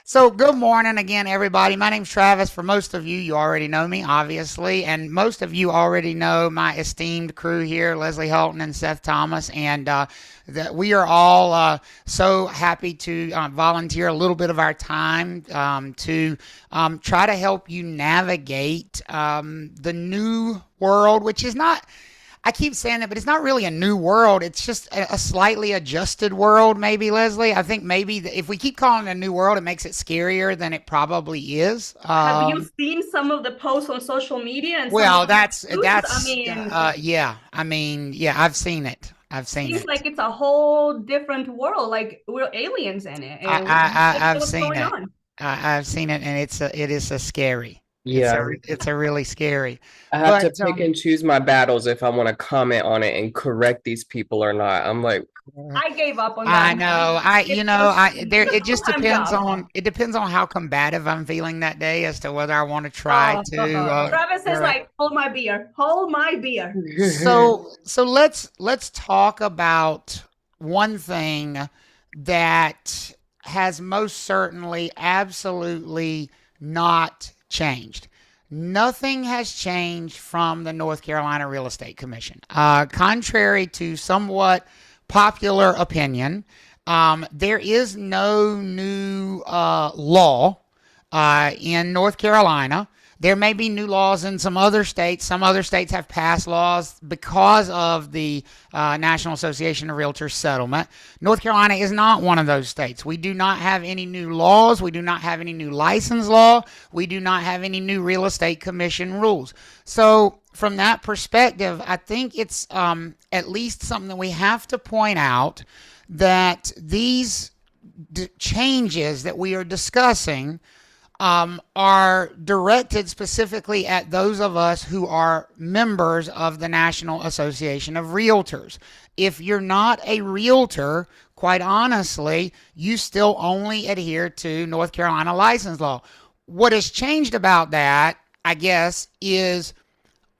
So good morning again, everybody. My name's Travis. For most of you, you already know me, obviously, and most of you already know my esteemed crew here, Leslye Helton and Seth Thomas, and that we are all so happy to volunteer a little bit of our time to try to help you navigate the new world, which is not. I keep saying that, but it's not really a new world. It's just a slightly adjusted world, maybe, Leslye. I think maybe if we keep calling it a new world, it makes it scarier than it probably is. Have you seen some of the posts on social media and some of Well, the that's news? I that's mean, yeah. I mean, yeah, I've seen it. I've seen seems it. like it's a whole different world, like we're aliens in it, I, and we have I, no I idea I've what's seen going it. on. I've seen it, and it is a scary. Yeah, It's a really scary. I have But to pick and choose my battles if I want to comment on it and correct these people or not. I'm like, I gave up on that. I know. There. It's a It just full-time depends job. on. It depends on how combative I'm feeling that day as to whether I want to try Oh, to. Travis is like, hold my beer, hold my beer. So let's talk about one thing that has most certainly, absolutely not changed. Nothing has changed from the North Carolina Real Estate Commission. Contrary to somewhat popular opinion, there is no new law in North Carolina. There may be new laws in some other states. Some other states have passed laws because of the National Association of Realtors settlement. North Carolina is not one of those states. We do not have any new laws. We do not have any new license law. We do not have any new real estate commission rules. So, from that perspective, I think it's at least something that we have to point out that these changes that we are discussing are directed specifically at those of us who are members of the National Association of Realtors. If you're not a realtor, quite honestly, you still only adhere to North Carolina license law. What has changed about that, I guess, is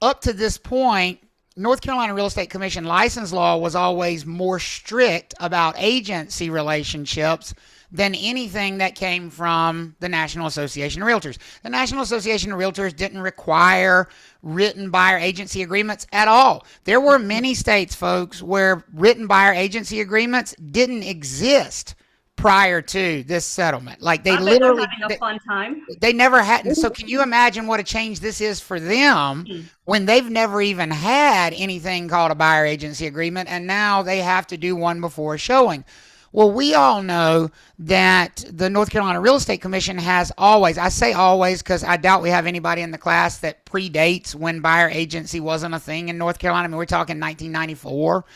up to this point, North Carolina Real Estate Commission license law was always more strict about agency relationships than anything that came from the National Association of Realtors. The National Association of Realtors didn't require written buyer agency agreements at all. There were many states, folks, where written buyer agency agreements didn't exist prior to this settlement. Like they I bet they're literally having a fun time. they never had. And so can you imagine what a change this is for them when they've never even had anything called a buyer agency agreement and now they have to do one before showing? Well, we all know that the North Carolina Real Estate Commission has always, I say always because I doubt we have anybody in the class that predates when buyer agency wasn't a thing in North Carolina. I mean, we're talking 1994.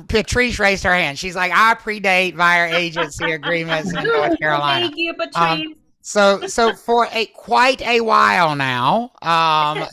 Patrice raised her hand. She's like, I predate buyer agency agreements in North Carolina. Thank you, Um, Patrice. so for quite a while now,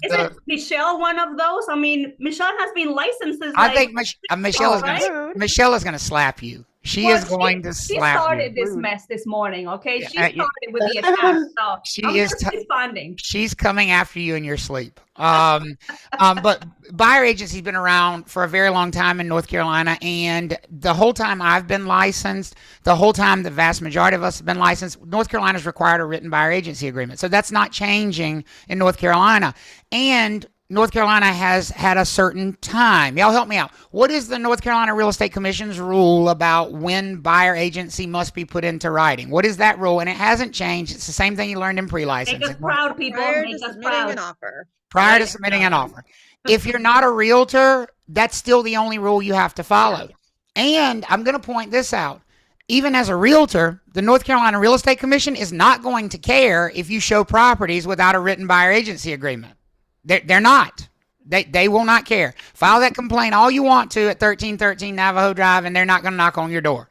Isn't Michelle one of those? I mean, Michelle has been licensed since I like think Michelle is right? Michelle is gonna slap you. She Well, is going to she slap started you. this mess this morning. Okay, she Yeah, started with the attack, so she I'm is just responding. she's coming after you in your sleep. But buyer agency's been around for a very long time in North Carolina, and the whole time I've been licensed, the whole time the vast majority of us have been licensed, North Carolina's required a written buyer agency agreement. So that's not changing in North Carolina. And North Carolina has had a certain time. Y'all help me out. What is the North Carolina Real Estate Commission's rule about when buyer agency must be put into writing? What is that rule? And it hasn't changed. It's the same thing you learned in Make pre-licensing. us proud, people. Prior Make to us submitting proud. an offer. Prior to submitting an offer. If you're not a realtor, that's still the only rule you have to follow. And I'm going to point this out. Even as a realtor, the North Carolina Real Estate Commission is not going to care if you show properties without a written buyer agency agreement. They're not. They will not care. File that complaint all you want to at 1313 Navajo Drive, and they're not going to knock on your door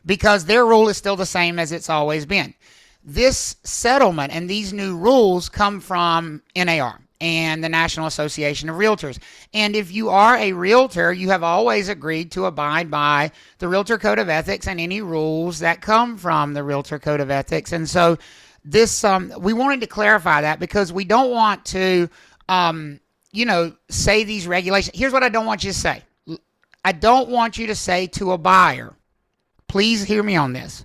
because their rule is still the same as it's always been. This settlement and these new rules come from NAR and the National Association of Realtors. And if you are a realtor, you have always agreed to abide by the Realtor Code of Ethics and any rules that come from the Realtor Code of Ethics. And so this, we wanted to clarify that because we don't want to, say these regulations. Here's what I don't want you to say. I don't want you to say to a buyer, please hear me on this,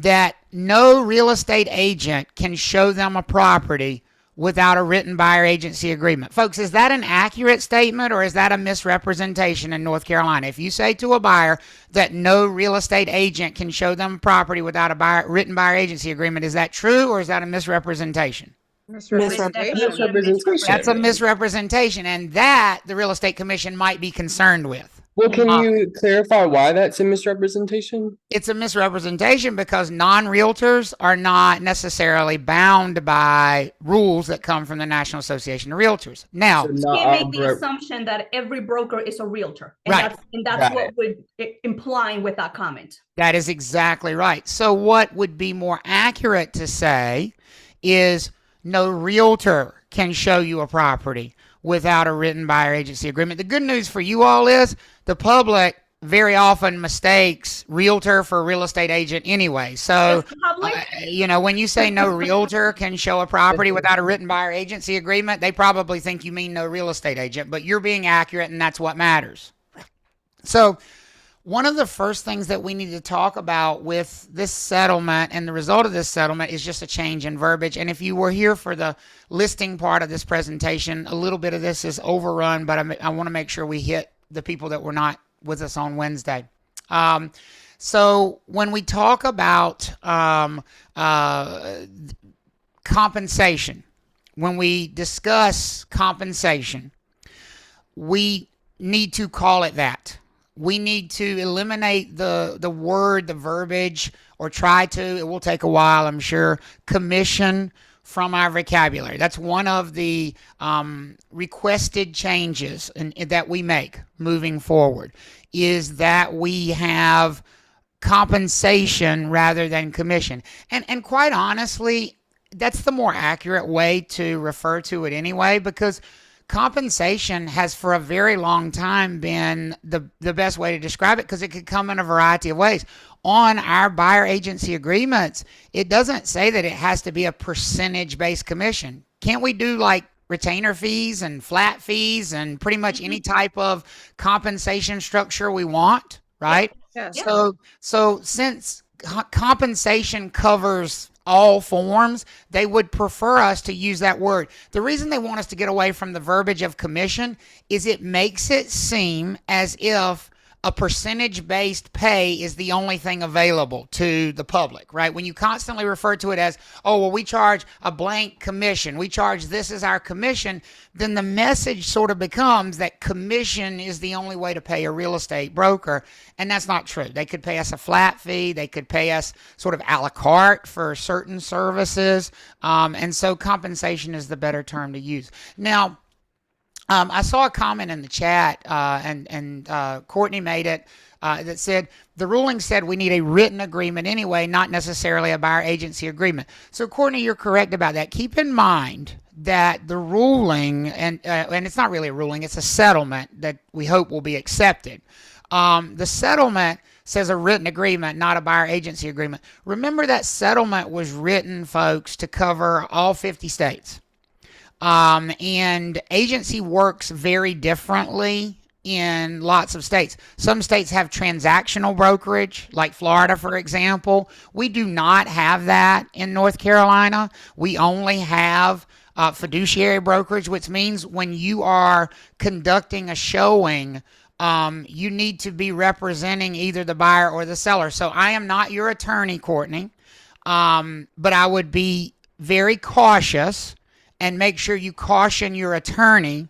that no real estate agent can show them a property without a written buyer agency agreement. Folks, is that an accurate statement or is that a misrepresentation in North Carolina? If you say to a buyer that no real estate agent can show them a property without a written buyer agency agreement, is that true or is that a misrepresentation? Misrepresentation. That's a misrepresentation, and that the Real Estate Commission might be concerned with. Well, can you clarify why that's a misrepresentation? It's a misrepresentation because non-realtors are not necessarily bound by rules that come from the National Association of Realtors. Now, you can't make the assumption that every broker is a realtor. And right. That's what we're implying with that comment. That is exactly right. So what would be more accurate to say is no realtor can show you a property without a written buyer agency agreement. The good news for you all is the public very often mistakes realtor for real estate agent anyway. So, when you say no realtor can show a property without a written buyer agency agreement, they probably think you mean no real estate agent, but you're being accurate and that's what matters. So, one of the first things that we need to talk about with this settlement and the result of this settlement is just a change in verbiage. And if you were here for the listing part of this presentation, a little bit of this is overrun, but I want to make sure we hit the people that were not with us on Wednesday. So when we talk about compensation, when we discuss compensation, we need to call it that. We need to eliminate the word, the verbiage, or try to, it will take a while, I'm sure, commission from our vocabulary. That's one of the requested changes that we make moving forward, is that we have compensation rather than commission. And quite honestly, that's the more accurate way to refer to it anyway, because compensation has for a very long time been the best way to describe it because it could come in a variety of ways. On our buyer agency agreements, it doesn't say that it has to be a percentage-based commission. Can't we do like retainer fees and flat fees and pretty much any type of compensation structure we want, right? Yes. So since compensation covers all forms, they would prefer us to use that word. The reason they want us to get away from the verbiage of commission is it makes it seem as if a percentage-based pay is the only thing available to the public, right? When you constantly refer to it as, oh, well, we charge a blank commission, we charge this as our commission, then the message sort of becomes that commission is the only way to pay a real estate broker, and that's not true. They could pay us a flat fee, they could pay us sort of a la carte for certain services, and so compensation is the better term to use. Now, I saw a comment in the chat, and Courtney made it, that said, the ruling said we need a written agreement anyway, not necessarily a buyer agency agreement. So, Courtney, you're correct about that. Keep in mind that the ruling, and it's not really a ruling, it's a settlement that we hope will be accepted. The settlement says a written agreement, not a buyer agency agreement. Remember that settlement was written, folks, to cover all 50 states. And agency works very differently in lots of states. Some states have transactional brokerage, like Florida, for example. We do not have that in North Carolina. We only have fiduciary brokerage, which means when you are conducting a showing, you need to be representing either the buyer or the seller. So I am not your attorney, Courtney, but I would be very cautious and make sure you caution your attorney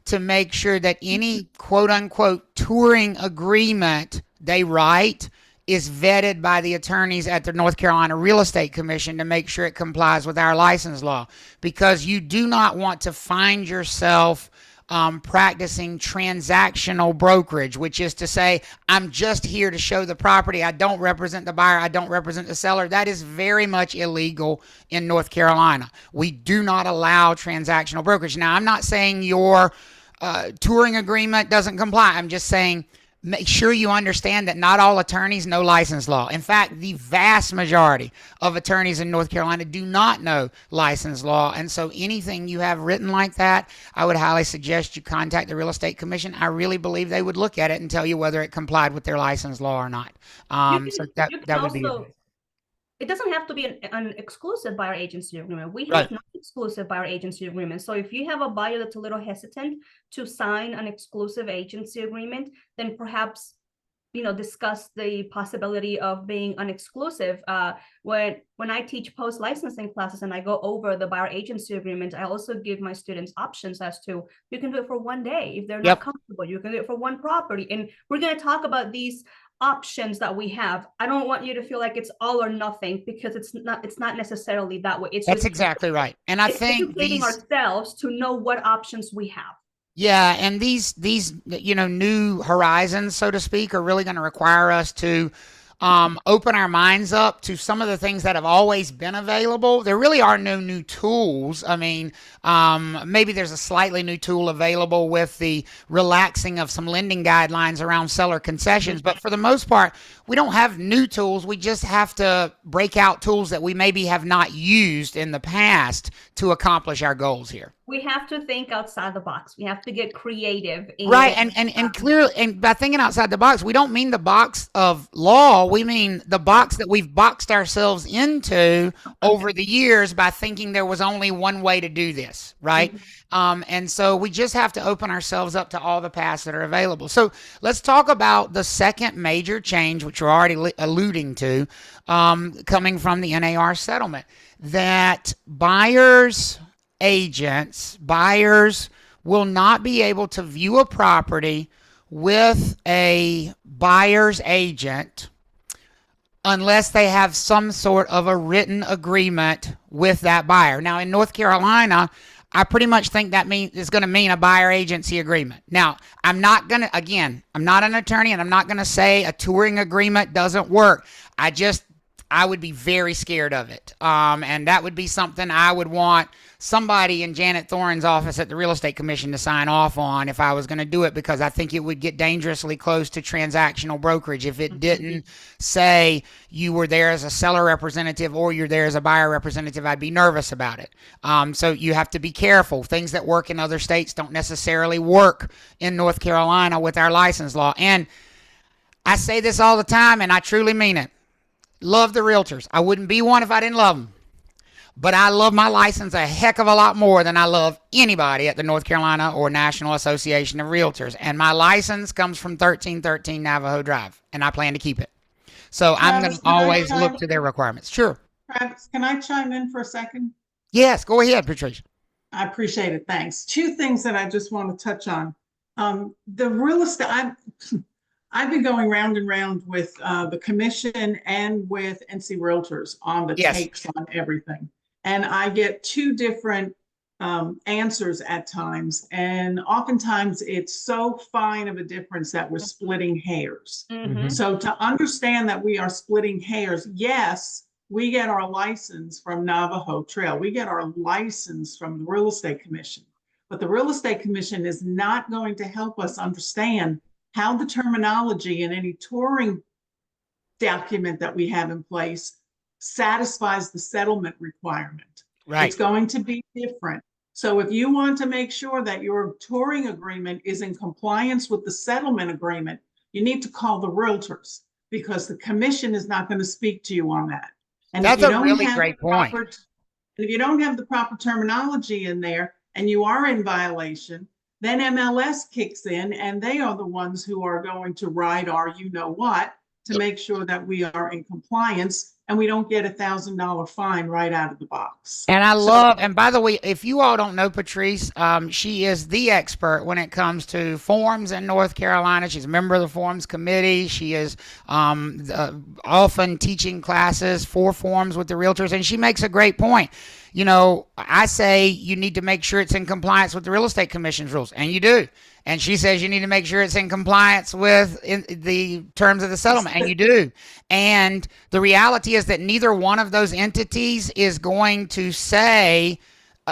to make sure that any quote-unquote touring agreement they write is vetted by the attorneys at the North Carolina Real Estate Commission to make sure it complies with our license law, because you do not want to find yourself practicing transactional brokerage, which is to say, I'm just here to show the property. I don't represent the buyer. I don't represent the seller. That is very much illegal in North Carolina. We do not allow transactional brokerage. Now, I'm not saying your touring agreement doesn't comply. I'm just saying make sure you understand that not all attorneys know license law. In fact, the vast majority of attorneys in North Carolina do not know license law. And so anything you have written like that, I would highly suggest you contact the Real Estate Commission. I really believe they would look at it and tell you whether it complied with their license law or not. So that would be it doesn't have to be an exclusive buyer agency agreement. We have Right. non-exclusive buyer agency agreements. So if you have a buyer that's a little hesitant to sign an exclusive agency agreement, then perhaps discuss the possibility of being unexclusive. When I teach post-licensing classes and I go over the buyer agency agreement, I also give my students options as to, you can do it for one day. If they're not comfortable, you can do it for one property. And we're going to talk about these options that we have. I don't want you to feel like it's all or nothing, because it's not necessarily that way. It's That's just exactly right. And I think educating ourselves to know what options we have. Yeah, and these new horizons, so to speak, are really going to require us to open our minds up to some of the things that have always been available. There really are no new tools. I mean, maybe there's a slightly new tool available with the relaxing of some lending guidelines around seller concessions, but for the most part, we don't have new tools. We just have to break out tools that we maybe have not used in the past to accomplish our goals here. We have to think outside the box. We have to get creative. Right. And clearly, and by thinking outside the box, we don't mean the box of law. We mean the box that we've boxed ourselves into over the years by thinking there was only one way to do this. Right. And so we just have to open ourselves up to all the paths that are available. So let's talk about the second major change, which we're already alluding to, coming from the NAR settlement, that buyers will not be able to view a property with a buyer's agent unless they have some sort of a written agreement with that buyer. Now, in North Carolina, I pretty much think that is going to mean a buyer agency agreement. Now, I'm not an attorney, and I'm not going to say a touring agreement doesn't work. I would be very scared of it. And that would be something I would want somebody in Janet Thorin's office at the Real Estate Commission to sign off on if I was going to do it, because I think it would get dangerously close to transactional brokerage if it didn't say you were there as a seller representative or you're there as a buyer representative. I'd be nervous about it. So you have to be careful. Things that work in other states don't necessarily work in North Carolina with our license law. And I say this all the time, and I truly mean it. Love the realtors. I wouldn't be one if I didn't love them. But I love my license a heck of a lot more than I love anybody at the North Carolina or National Association of Realtors. And my license comes from 1313 Navajo Drive, and I plan to keep it. So I'm going to always look to their requirements. Sure. Travis, can I chime in for a second? Yes, go ahead, Patricia. I appreciate it. Thanks. Two things that I just want to touch on. The real estate, I've been going round and round with the commission and with NC Realtors on the takes on everything. And I get two different answers at times. And oftentimes it's so fine of a difference that we're splitting hairs. So to understand that we are splitting hairs, yes, we get our license from Navajo Trail. We get our license from the Real Estate Commission. But the Real Estate Commission is not going to help us understand how the terminology in any touring document that we have in place satisfies the settlement requirement. Right. It's going to be different. So if you want to make sure that your touring agreement is in compliance with the settlement agreement, you need to call the realtors, because the commission is not going to speak to you on that. And that's a really great point. If you don't have the proper terminology in there and you are in violation, then MLS kicks in, and they are the ones who are going to ride our you-know-what to make sure that we are in compliance and we don't get $1,000 fine right out of the box. And and by the way, if you all don't know Patrice, she is the expert when it comes to forms in North Carolina. She's a member of the forms committee. She is often teaching classes for forms with the realtors, and she makes a great point. I say you need to make sure it's in compliance with the Real Estate Commission's rules, and you do. And she says you need to make sure it's in compliance with the terms of the settlement, and you do. And the reality is that neither one of those entities is going to say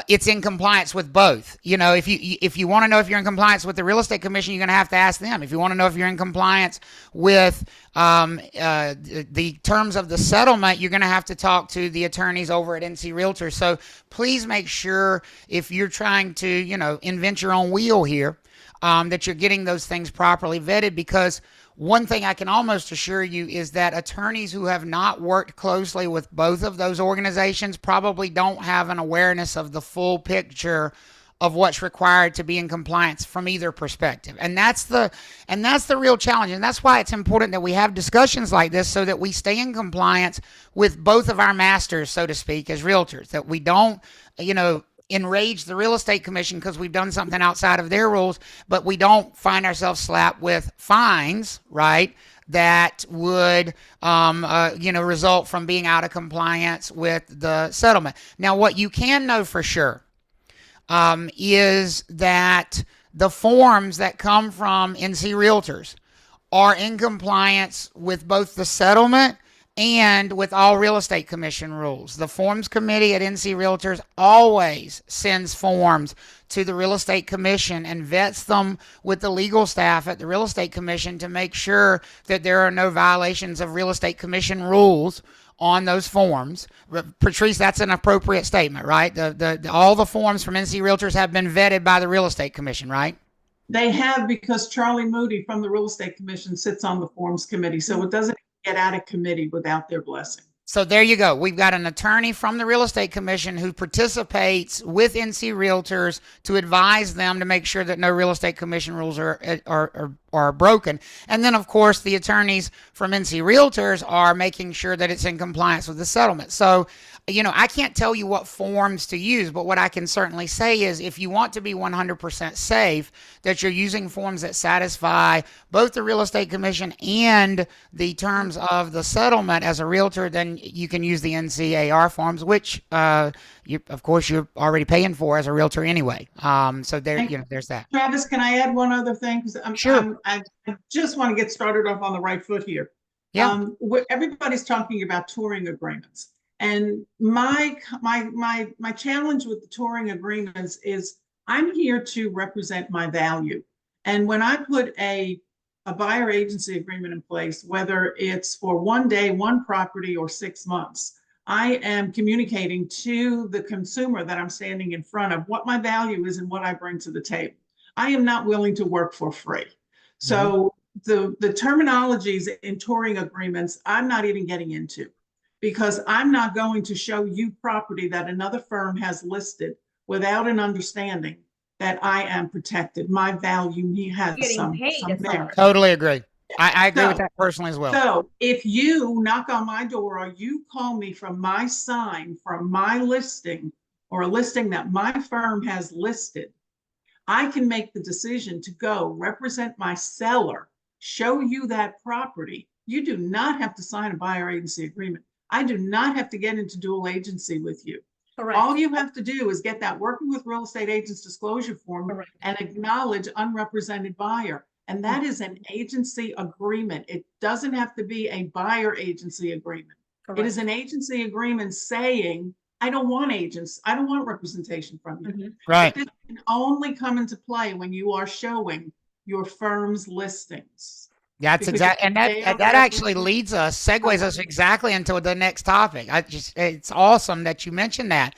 it's in compliance with both. If you want to know if you're in compliance with the Real Estate Commission, you're going to have to ask them. If you want to know if you're in compliance with the terms of the settlement, you're going to have to talk to the attorneys over at NC Realtors. So please make sure, if you're trying to, invent your own wheel here, that you're getting those things properly vetted, because one thing I can almost assure you is that attorneys who have not worked closely with both of those organizations probably don't have an awareness of the full picture of what's required to be in compliance from either perspective. And that's the real challenge. And that's why it's important that we have discussions like this so that we stay in compliance with both of our masters, so to speak, as realtors, that we don't, enrage the real estate commission because we've done something outside of their rules, but we don't find ourselves slapped with fines, right? That would, result from being out of compliance with the settlement. Now, what you can know for sure is that the forms that come from NC Realtors are in compliance with both the settlement and with all real estate commission rules. The forms committee at NC Realtors always sends forms to the real estate commission and vets them with the legal staff at the real estate commission to make sure that there are no violations of real estate commission rules on those forms. Patrice, that's an appropriate statement, right? All the forms from NC Realtors have been vetted by the real estate commission, right? They have, because Charlie Moody from the Real Estate Commission sits on the forms committee, so it doesn't get out of committee without their blessing. So there you go. We've got an attorney from the Real Estate Commission who participates with NC Realtors to advise them to make sure that no real estate commission rules are broken. And then, of course, the attorneys from NC Realtors are making sure that it's in compliance with the settlement. So, I can't tell you what forms to use, but what I can certainly say is if you want to be 100% safe that you're using forms that satisfy both the Real Estate Commission and the terms of the settlement as a realtor, then you can use the NCAR forms, which, of course, you're already paying for as a realtor anyway. So there's that. Travis, can I add one other thing? Sure. I just want to get started off on the right foot here. Yeah. Everybody's talking about touring agreements. And my challenge with the touring agreements is I'm here to represent my value. And when I put a buyer agency agreement in place, whether it's for 1 day, one property, or 6 months, I am communicating to the consumer that I'm standing in front of what my value is and what I bring to the table. I am not willing to work for free. So the terminologies in touring agreements, I'm not even getting into, because I'm not going to show you property that another firm has listed without an understanding that I am protected. My value has some merit. Totally agree. I agree with that personally as well. So if you knock on my door or you call me from my sign, from my listing, or a listing that my firm has listed, I can make the decision to go represent my seller, show you that property. You do not have to sign a buyer agency agreement. I do not have to get into dual agency with you. Correct. All you have to do is get that working with real estate agents disclosure form. Correct. And acknowledge unrepresented buyer. And that is an agency agreement. It doesn't have to be a buyer agency agreement. Correct. It is an agency agreement saying, I don't want agents. I don't want representation from you. Right. But this can only come into play when you are showing your firm's listings. That's exactly, and that actually segues us exactly into the next topic. It's awesome that you mentioned that,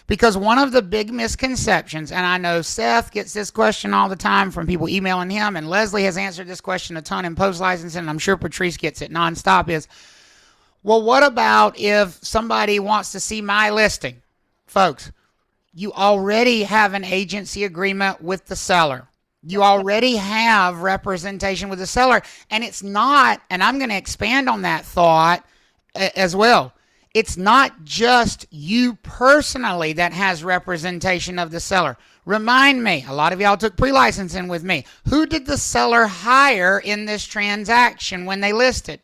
because one of the big misconceptions, and I know Seth gets this question all the time from people emailing him, and Leslye has answered this question a ton in post licensing, and I'm sure Patrice gets it nonstop, is, well, what about if somebody wants to see my listing? Folks, you already have an agency agreement with the seller. You already have representation with the seller, and it's not, and I'm going to expand on that thought as well. It's not just you personally that has representation of the seller. Remind me, a lot of y'all took pre-licensing with me. Who did the seller hire in this transaction when they listed?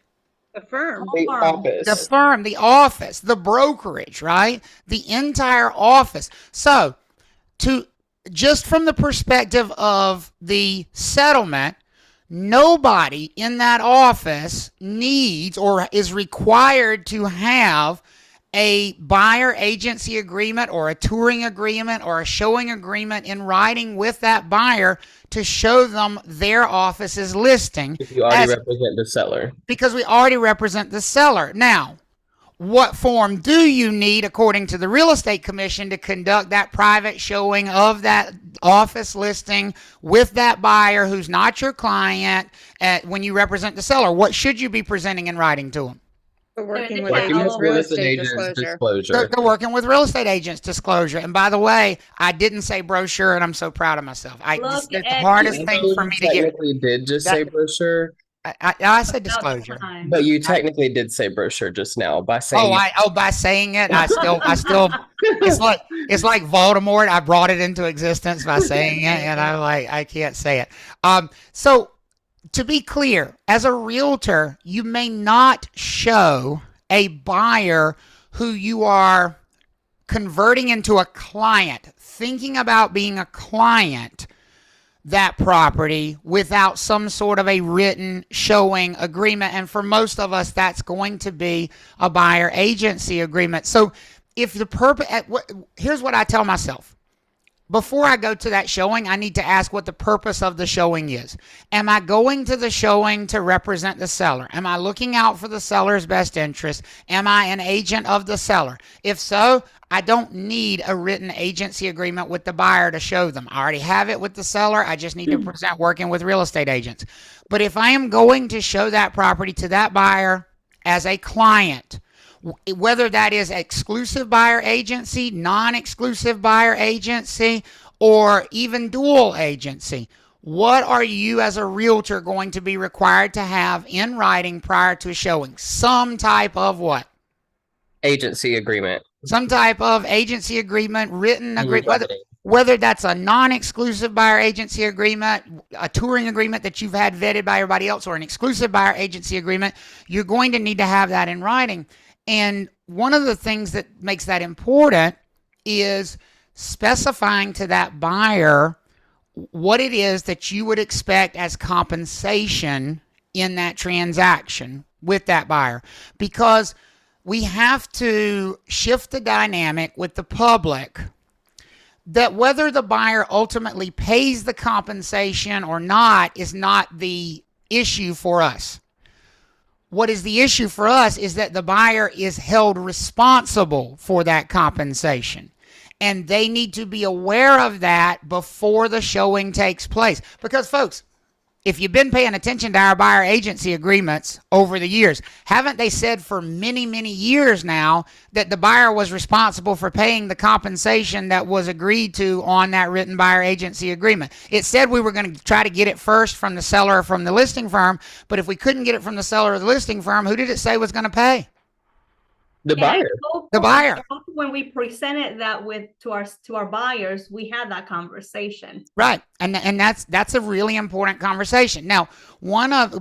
The firm. The office. The firm, the office, the brokerage, right? The entire office. So, just from the perspective of the settlement, nobody in that office needs or is required to have a buyer agency agreement or a touring agreement or a showing agreement in writing with that buyer to show them their office's listing. If you already represent the seller. Because we already represent the seller. Now, what form do you need, according to the Real Estate Commission, to conduct that private showing of that office listing with that buyer who's not your client when you represent the seller? What should you be presenting in writing to them? Working with Working with all real real estate estate agents disclosure. disclosure. They're working with real estate agents disclosure. And by the way, I didn't say brochure, and I'm so proud of myself. It's the hardest thing for me to get. Technically did just say brochure, I said disclosure. but you technically did say brochure just now by saying By saying it, I still it's like Voldemort. I brought it into existence by saying it, and I'm like, I can't say it. So to be clear, as a realtor, you may not show a buyer who you are converting into a client, thinking about being a client, that property without some sort of a written showing agreement. And for most of us, that's going to be a buyer agency agreement. So if the purpose, here's what I tell myself. Before I go to that showing, I need to ask what the purpose of the showing is. Am I going to the showing to represent the seller? Am I looking out for the seller's best interest? Am I an agent of the seller? If so, I don't need a written agency agreement with the buyer to show them. I already have it with the seller. I just need to present working with real estate agents. But if I am going to show that property to that buyer as a client, whether that is exclusive buyer agency, non-exclusive buyer agency, or even dual agency, what are you as a realtor going to be required to have in writing prior to showing? Some type of what? agency agreement. Some type of agency agreement, written agreement, whether that's a non-exclusive buyer agency agreement, a touring agreement that you've had vetted by everybody else, or an exclusive buyer agency agreement, you're going to need to have that in writing. And one of the things that makes that important is specifying to that buyer what it is that you would expect as compensation in that transaction with that buyer. Because we have to shift the dynamic with the public that whether the buyer ultimately pays the compensation or not is not the issue for us. What is the issue for us is that the buyer is held responsible for that compensation. And they need to be aware of that before the showing takes place. Because, folks, if you've been paying attention to our buyer agency agreements over the years, haven't they said for many, many years now that the buyer was responsible for paying the compensation that was agreed to on that written buyer agency agreement? It said we were going to try to get it first from the seller or from the listing firm, but if we couldn't get it from the seller or the listing firm, who did it say was going to pay? The buyer. The buyer. When we presented that to our buyers, we had that conversation. Right. And that's a really important conversation. Now,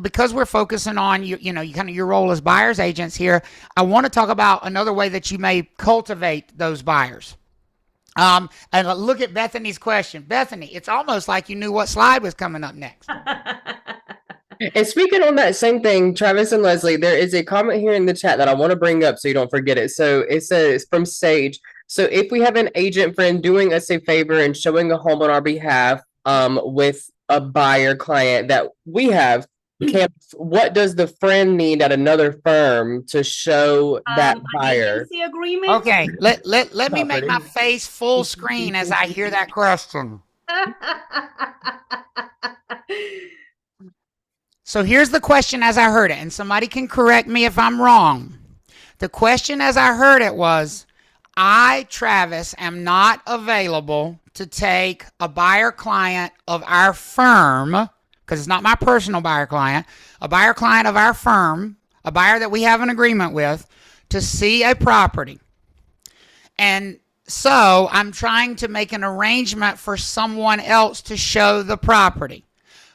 because we're focusing on you kind of your role as buyers agents here, I want to talk about another way that you may cultivate those buyers. And look at Bethany's question. Bethany, it's almost like you knew what slide was coming up next. And speaking on that same thing, Travis and Leslye, there is a comment here in the chat that I want to bring up so you don't forget it. So it says from Sage. So if we have an agent friend doing us a favor and showing a home on our behalf with a buyer client that we have, what does the friend need at another firm to show that buyer? Agency agreement? Okay, let me make my face full screen as I hear that question. So here's the question as I heard it, and somebody can correct me if I'm wrong. The question as I heard it was, I, Travis, am not available to take a buyer client of our firm, because it's not my personal buyer client, a buyer client of our firm, a buyer that we have an agreement with, to see a property. And so I'm trying to make an arrangement for someone else to show the property.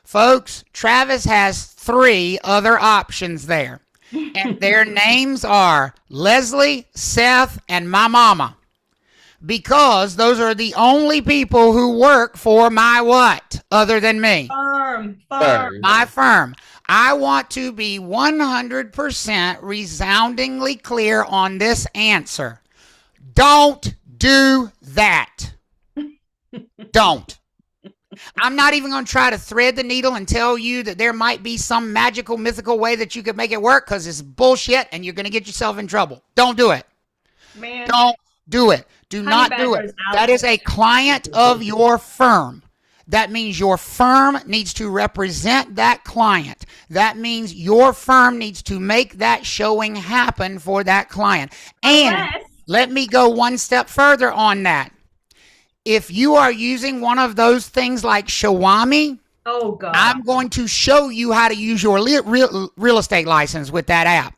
Folks, Travis has 3 other options there. And their names are Leslye, Seth, and my mama. Because those are the only people who work for my what? Other than me. Firm. My firm. I want to be 100% resoundingly clear on this answer. Don't do that. Don't. I'm not even going to try to thread the needle and tell you that there might be some magical, mythical way that you could make it work, because it's bullshit and you're going to get yourself in trouble. Don't do it. Man, Don't do it. Do honey not do badgers it. out. That is a client of your firm. That means your firm needs to represent that client. That means your firm needs to make that showing happen for that client. And Unless- let me go one step further on that. If you are using one of those things like Shawami, Oh God. I'm going to show you how to use your real estate license with that app,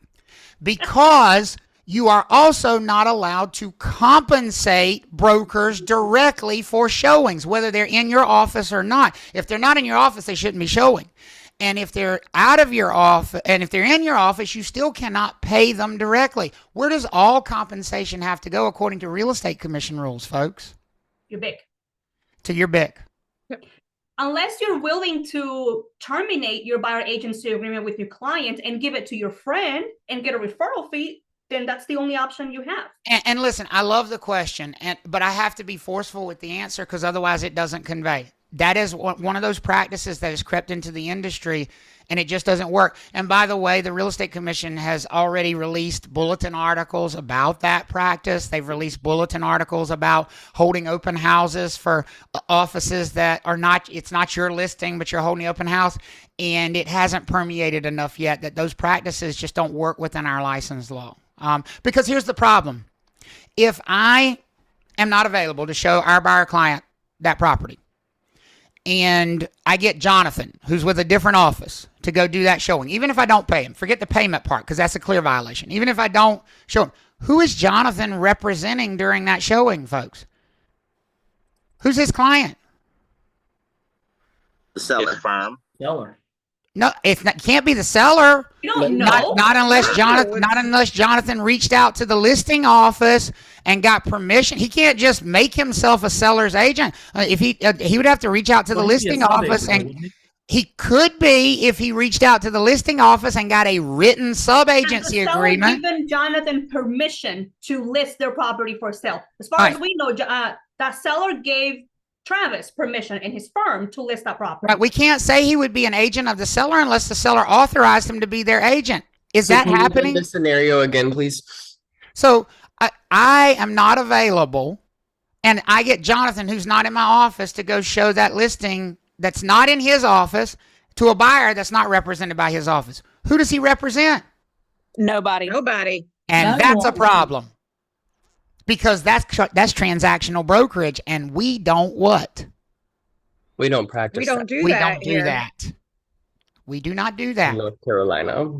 because you are also not allowed to compensate brokers directly for showings, whether they're in your office or not. If they're not in your office, they shouldn't be showing. And if they're out of your office, and if they're in your office, you still cannot pay them directly. Where does all compensation have to go according to real estate commission rules, folks? You're big. To your BIC. Unless you're willing to terminate your buyer agency agreement with your client and give it to your friend and get a referral fee, then that's the only option you have. And listen, I love the question, but I have to be forceful with the answer, because otherwise it doesn't convey. That is one of those practices that has crept into the industry, and it just doesn't work. And by the way, the Real Estate Commission has already released bulletin articles about that practice. They've released bulletin articles about holding open houses for offices that are not, it's not your listing, but you're holding the open house. And it hasn't permeated enough yet that those practices just don't work within our license law. Because here's the problem. If I am not available to show our buyer client that property, and I get Jonathan, who's with a different office, to go do that showing, even if I don't pay him, forget the payment part, because that's a clear violation. Even if I don't show him, who is Jonathan representing during that showing, folks? Who's his client? The seller. Firm. Seller. No, it can't be the seller. You don't know. Not unless Jonathan reached out to the listing office and got permission. He can't just make himself a seller's agent. If he would have to reach out to the listing office, and he could be if he reached out to the listing office and got a written sub-agency agreement. Given Jonathan permission to list their property for sale. As far Right. as we know, that seller gave Travis permission in his firm to list that property. Right, we can't say he would be an agent of the seller unless the seller authorized him to be their agent. Is that Can you run happening? the scenario again, please? So I am not available, and I get Jonathan, who's not in my office, to go show that listing that's not in his office to a buyer that's not represented by his office. Who does he represent? Nobody. And that's a problem, because that's transactional brokerage, and we don't what? We don't practice. We don't do We that don't do here. that. We do not do that that. in North Carolina.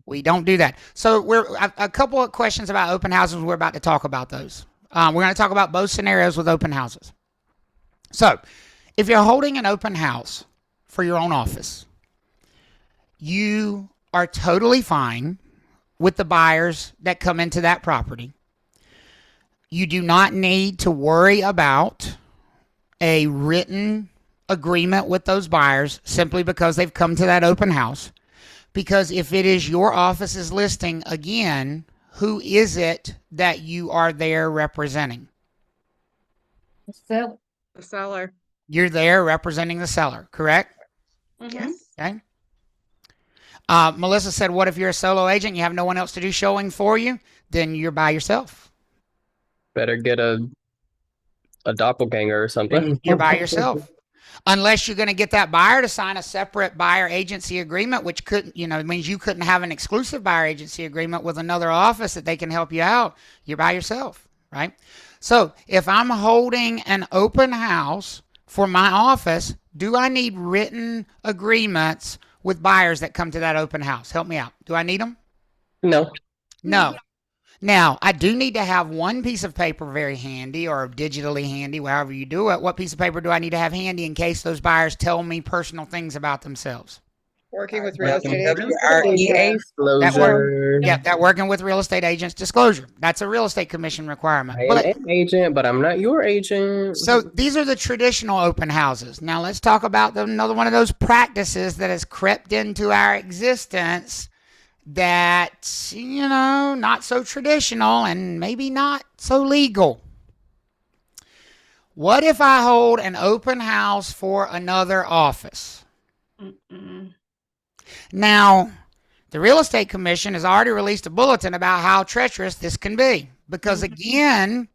We don't do that. So a couple of questions about open houses. We're about to talk about those. We're going to talk about both scenarios with open houses. So if you're holding an open house for your own office, you are totally fine with the buyers that come into that property. You do not need to worry about a written agreement with those buyers simply because they've come to that open house. Because if it is your office's listing, again, who is it that you are there representing? The seller. You're there representing the seller, correct? Mhm. Okay. Melissa said, what if you're a solo agent, you have no one else to do showing for you? Then you're by yourself. Better get a doppelganger or something. You're by yourself. Unless you're going to get that buyer to sign a separate buyer agency agreement, which means you couldn't have an exclusive buyer agency agreement with another office that they can help you out. You're by yourself, right? So if I'm holding an open house for my office, do I need written agreements with buyers that come to that open house? Help me out. Do I need them? No. No. Now, I do need to have one piece of paper very handy, or digitally handy, however you do it. What piece of paper do I need to have handy in case those buyers tell me personal things about themselves? Working with real estate agents. REA disclosure. That working with real estate agents disclosure. That's a real estate commission requirement. I am But, an agent, but I'm not your agent. so these are the traditional open houses. Now let's talk about another one of those practices that has crept into our existence that, not so traditional and maybe not so legal. What if I hold an open house for another office? Mm-mm. Now, the Real Estate Commission has already released a bulletin about how treacherous this can be. Because again,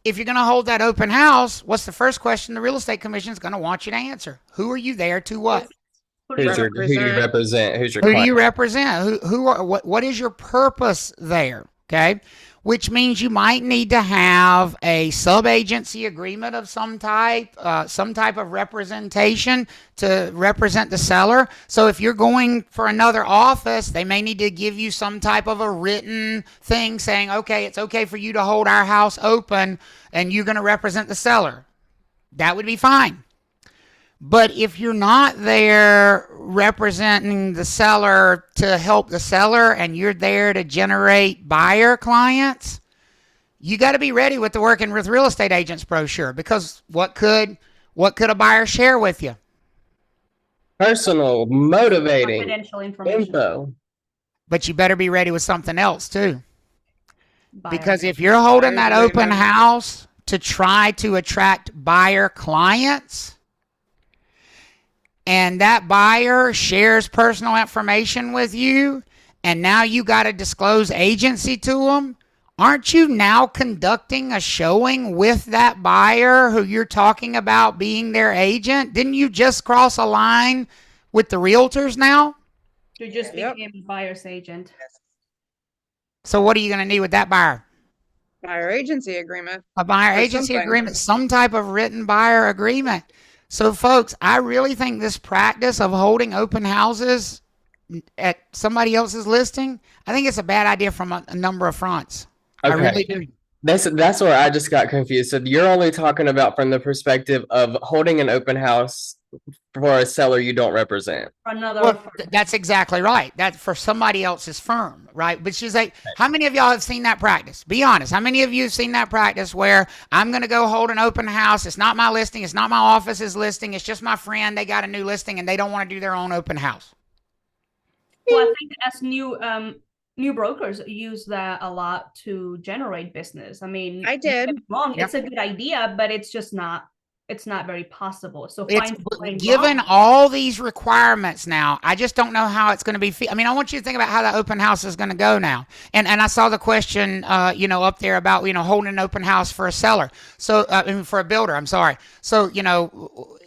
if you're going to hold that open house, what's the first question the Real Estate Commission is going to want you to answer? Who are you there to what? Who do you Who do you represent? Who's your Who do client? you represent? What is your purpose there? Okay. Which means you might need to have a sub-agency agreement of some type of representation to represent the seller. So if you're going for another office, they may need to give you some type of a written thing saying, okay, it's okay for you to hold our house open and you're going to represent the seller. That would be fine. But if you're not there representing the seller to help the seller and you're there to generate buyer clients, you got to be ready with the Working with Real Estate Agents brochure, because what could a buyer share with you? Personal, motivating confidential information? info. But you better be ready with something else too. Buyer. Because if you're holding that Buyer's open agreement. house to try to attract buyer clients, and that buyer shares personal information with you, and now you got to disclose agency to them, aren't you now conducting a showing with that buyer who you're talking about being their agent? Didn't you just cross a line with the realtors now? You just Yep. became a buyer's agent. So what are you going to need with that buyer? Buyer agency agreement. A buyer Or agency something. agreement, some type of written buyer agreement. So folks, I really think this practice of holding open houses at somebody else's listing, I think it's a bad idea from a number of fronts. I Okay. really do. That's where I just got confused. So you're only talking about from the perspective of holding an open house for a seller you don't represent. For another Well, firm. that's exactly right. That's for somebody else's firm, right? But she's like, how many of y'all have seen that practice? Be honest. How many of you have seen that practice where I'm going to go hold an open house? It's not my listing. It's not my office's listing. It's just my friend. They got a new listing and they don't want to do their own open house. Well, I think as new brokers use that a lot to generate business. I mean, I did. don't get me wrong, Yep. it's a good idea, but it's just not. It's not very possible. So It's find given all these requirements now, I just don't know how it's going to be. I mean, I want you to think about how that open house is going to go now. And I saw the question, up there about, holding an open house for a seller. So, for a builder, I'm sorry. So,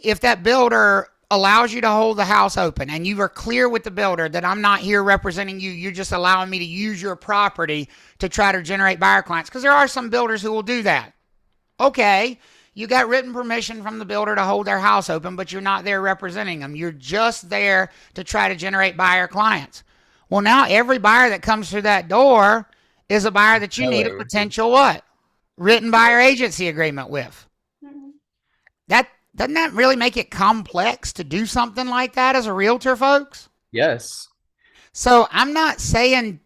if that builder allows you to hold the house open and you are clear with the builder that I'm not here representing you, you're just allowing me to use your property to try to generate buyer clients. Because there are some builders who will do that. Okay. You got written permission from the builder to hold their house open, but you're not there representing them. You're just there to try to generate buyer clients. Well, now every buyer that comes through that door is a buyer that you need a potential what? Written buyer agency agreement with. That doesn't that really make it complex to do something like that as a realtor, folks? Yes. So I'm not saying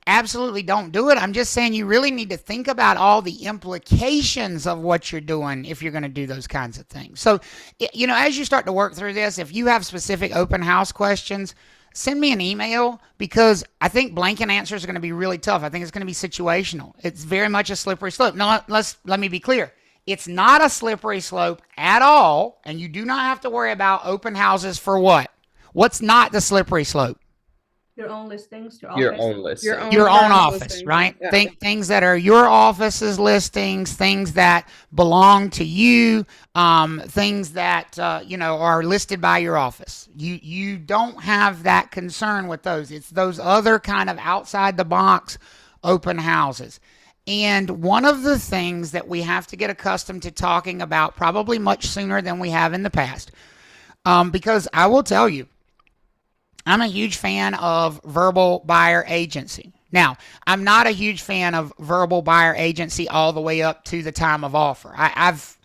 absolutely don't do it. I'm just saying you really need to think about all the implications of what you're doing if you're going to do those kinds of things. So, as you start to work through this, if you have specific open house questions, send me an email, because I think blanket answers are going to be really tough. I think it's going to be situational. It's very much a slippery slope. Now, let me be clear. It's not a slippery slope at all, and you do not have to worry about open houses for what? What's not the slippery slope? your own listings, Your own list. Your own Your own firm's office, listing. right? Yeah. Things that are your office's listings, things that belong to you, things that are listed by your office. You don't have that concern with those. It's those other kind of outside the box open houses. And one of the things that we have to get accustomed to talking about, probably much sooner than we have in the past, because I will tell you, I'm a huge fan of verbal buyer agency. Now, I'm not a huge fan of verbal buyer agency all the way up to the time of offer. I've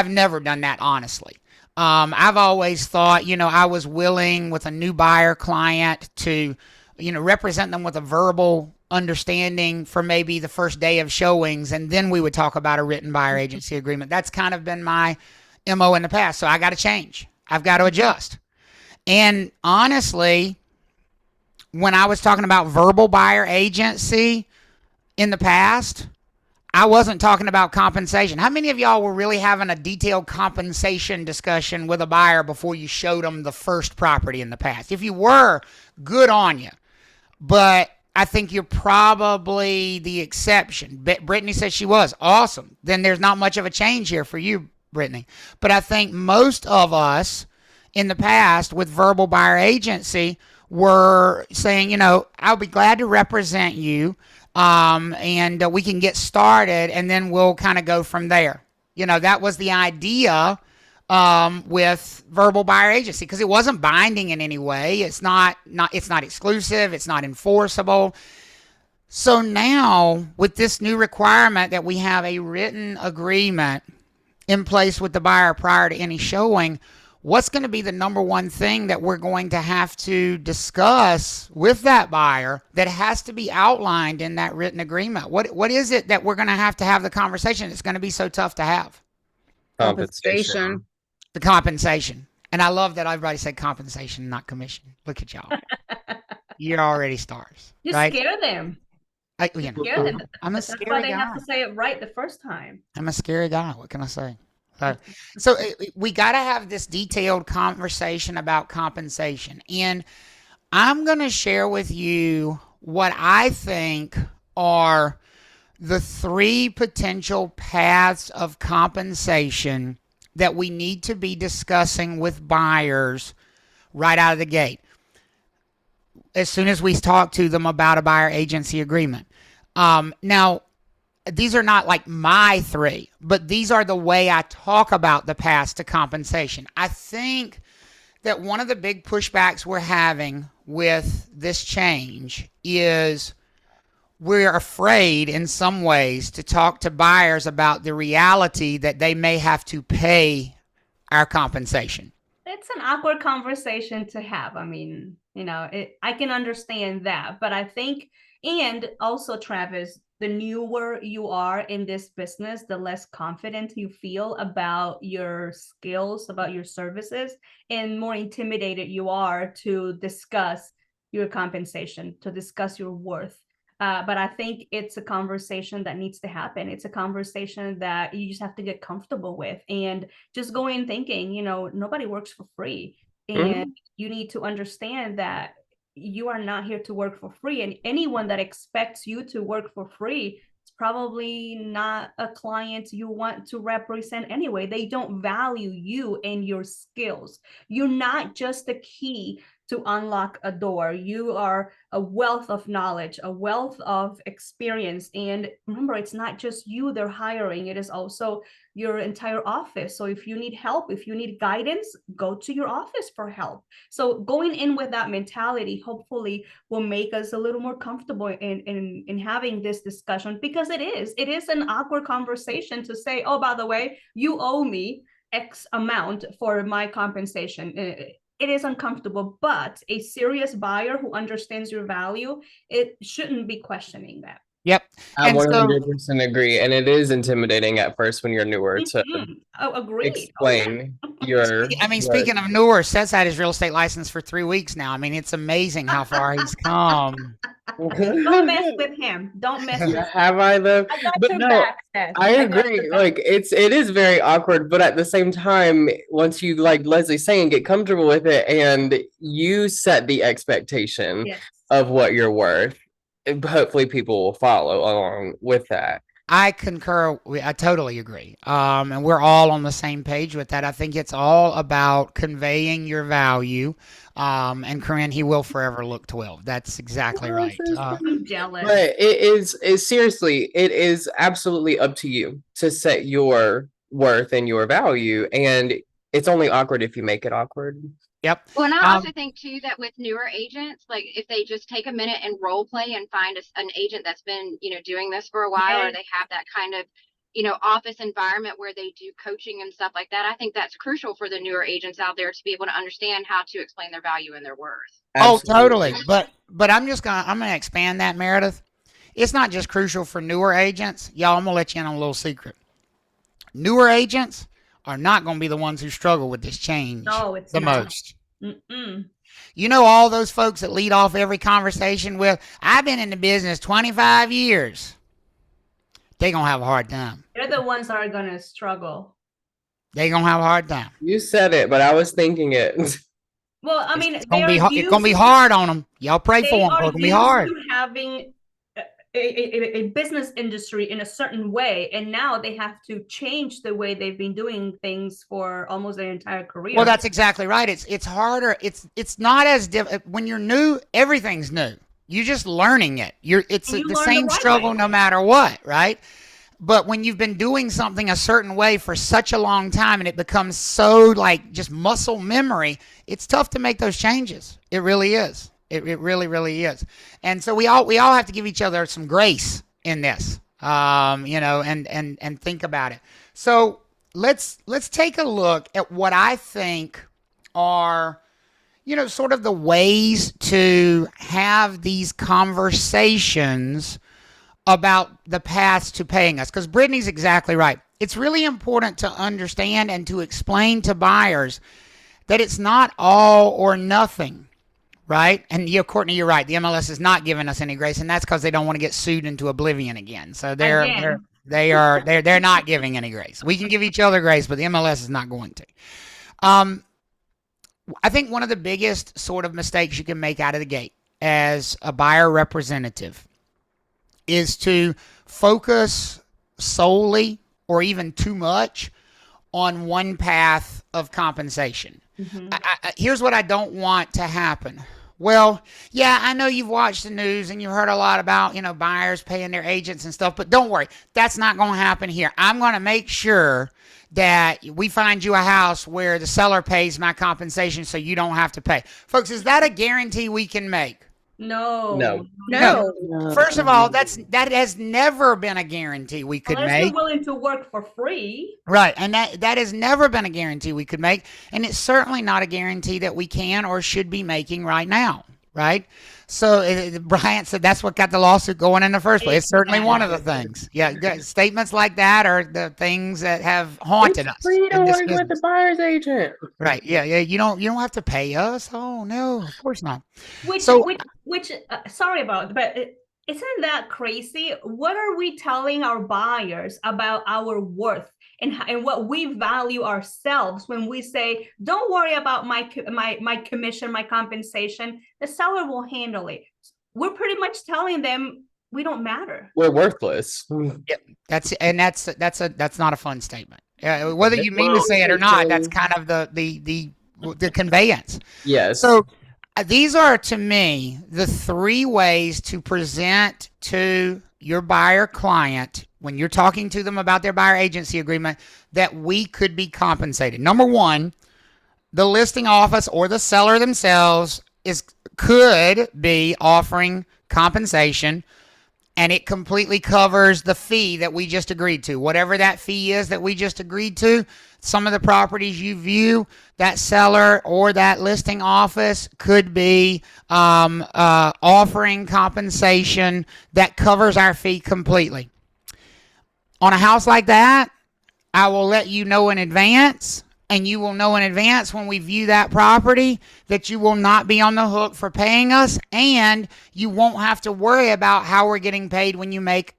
never done that, honestly. I've always thought, I was willing with a new buyer client to, represent them with a verbal understanding for maybe the first day of showings, and then we would talk about a written buyer agency agreement. That's kind of been my MO in the past. So I got to change. I've got to adjust. And honestly, when I was talking about verbal buyer agency in the past, I wasn't talking about compensation. How many of y'all were really having a detailed compensation discussion with a buyer before you showed them the first property in the past? If you were, good on you. But I think you're probably the exception. Brittany said she was. Awesome. Then there's not much of a change here for you, Brittany. But I think most of us in the past with verbal buyer agency were saying, you know, I'll be glad to represent you. And we can get started, and then we'll kind of go from there. You know, that was the idea with verbal buyer agency, because it wasn't binding in any way. It's not exclusive. It's not enforceable. So now, with this new requirement that we have a written agreement in place with the buyer prior to any showing, what's going to be the number one thing that we're going to have to discuss with that buyer that has to be outlined in that written agreement? What is it that we're going to have the conversation? It's going to be so tough to have. Compensation. The compensation. And I love that everybody said compensation, not commission. Look at y'all. You're already stars. You right? scare them. You know, Scare them. I'm a That's why scary they guy. have to say it right the first time. I'm a scary guy. What can I say? So we got to have this detailed conversation about compensation. And I'm going to share with you what I think are the 3 potential paths of compensation that we need to be discussing with buyers right out of the gate, as soon as we talk to them about a buyer agency agreement. Now, these are not like my 3, but these are the way I talk about the paths to compensation. I think that one of the big pushbacks we're having with this change is we're afraid in some ways to talk to buyers about the reality that they may have to pay our compensation. It's an awkward conversation to have. I mean, you know, I can understand that, but I think, and also, Travis, the newer you are in this business, the less confident you feel about your skills, about your services, and more intimidated you are to discuss your compensation, to discuss your worth. But I think it's a conversation that needs to happen. It's a conversation that you just have to get comfortable with, and just go in thinking, you know, nobody works for free. And you need to understand that you are not here to work for free. And anyone that expects you to work for free, it's probably not a client you want to represent anyway. They don't value you and your skills. You're not just the key to unlock a door. You are a wealth of knowledge, a wealth of experience. And remember, it's not just you they're hiring, it is also your entire office. So if you need help, if you need guidance, go to your office for help. So going in with that mentality hopefully will make us a little more comfortable in having this discussion, because it is an awkward conversation to say, oh, by the way, you owe me X amount for my compensation. It is uncomfortable, but a serious buyer who understands your value, it shouldn't be questioning that. Yep. I And so, 100% agree. And it is intimidating at first when you're newer to Oh, agree. explain your. I mean, speaking of newer, Seth's had his real estate license for 3 weeks now. I mean, it's amazing how far he's come. Don't mess with him. Don't mess with him. Have I though? I got But your no, back, Seth. I got agree. your back. Like it is very awkward, but at the same time, once you, like Leslie's saying, get comfortable with it and you set the expectation Yes. of what you're worth, hopefully people will follow along with that. I concur. I totally agree. And we're all on the same page with that. I think it's all about conveying your value. And Corinne, he will forever look 12. That's exactly right. I'm jealous. But it is seriously, it is absolutely up to you to set your worth and your value. And it's only awkward if you make it awkward. Yep. Well, and I also think too that with newer agents, like if they just take a minute and role play and find an agent that's been, doing this for a while, or they have that kind of, office environment where they do coaching and stuff like that. I think that's crucial for the newer agents out there to be able to understand how to explain their value and their worth. Absolutely. Oh, totally. But I'm gonna expand that, Meredith. It's not just crucial for newer agents. Y'all, I'm gonna let you in on a little secret. Newer agents are not going to be the ones who struggle with this change No, it's the not. most. Mm-mm. You know, all those folks that lead off every conversation with, I've been in the business 25 years. they're going to have a hard time. They're the ones that are gonna struggle. They're going to have a hard time. You said it, but I was thinking it. Well, I mean, It's they going to be are hard. It's going to be used- hard on them. Y'all pray for they them. are It's going to be used hard. to having a business industry in a certain way, and now they have to change the way they've been doing things for almost their entire career. Well, that's exactly right. It's harder. It's not as when you're new. Everything's new. You're just learning it. It's And you the learn the same right struggle way. no matter what, right? But when you've been doing something a certain way for such a long time and it becomes so like just muscle memory, it's tough to make those changes. It really is. It really, really is. And so we all have to give each other some grace in this, and think about it. So let's take a look at what I think are, sort of the ways to have these conversations about the paths to paying us. Because Brittany's exactly right. It's really important to understand and to explain to buyers that it's not all or nothing, right? And Courtney, you're right. The MLS is not giving us any grace, and that's because they don't want to get sued into oblivion again. So they're not giving any grace. We can give each other grace, but the MLS is not going to. I think one of the biggest sort of mistakes you can make out of the gate as a buyer representative is to focus solely or even too much on one path of compensation. Mhm. Here's what I don't want to happen. Well, yeah, I know you've watched the news and you've heard a lot about, buyers paying their agents and stuff, but don't worry. That's not going to happen here. I'm going to make sure that we find you a house where the seller pays my compensation so you don't have to pay. Folks, is that a guarantee we can make? No. No. First of all, that has never been a guarantee we could Unless make. you're willing to work for free. Right, and that has never been a guarantee we could make, and it's certainly not a guarantee that we can or should be making right now, right? So Bryant said that's what got the lawsuit going in the first place. It's certainly one of the things. Yeah, statements like that are the things that have haunted us. Free to in this work with the business. buyer's agent. Right, yeah. You don't have to pay us. Oh no, of course not. Which, So- sorry about, but isn't that crazy? What are we telling our buyers about our worth and what we value ourselves when we say, "Don't worry about my commission, my compensation. The seller will handle it." We're pretty much telling them we don't matter. We're worthless. That's not a fun statement. Whether you mean to say it or not, that's kind of the conveyance. Yes. So these are, to me, the three ways to present to your buyer client when you're talking to them about their buyer agency agreement that we could be compensated. Number one, the listing office or the seller themselves could be offering compensation, and it completely covers the fee that we just agreed to. Whatever that fee is that we just agreed to, some of the properties you view, that seller or that listing office could be offering compensation that covers our fee completely. On a house like that, I will let you know in advance, and you will know in advance when we view that property that you will not be on the hook for paying us, and you won't have to worry about how we're getting paid when you make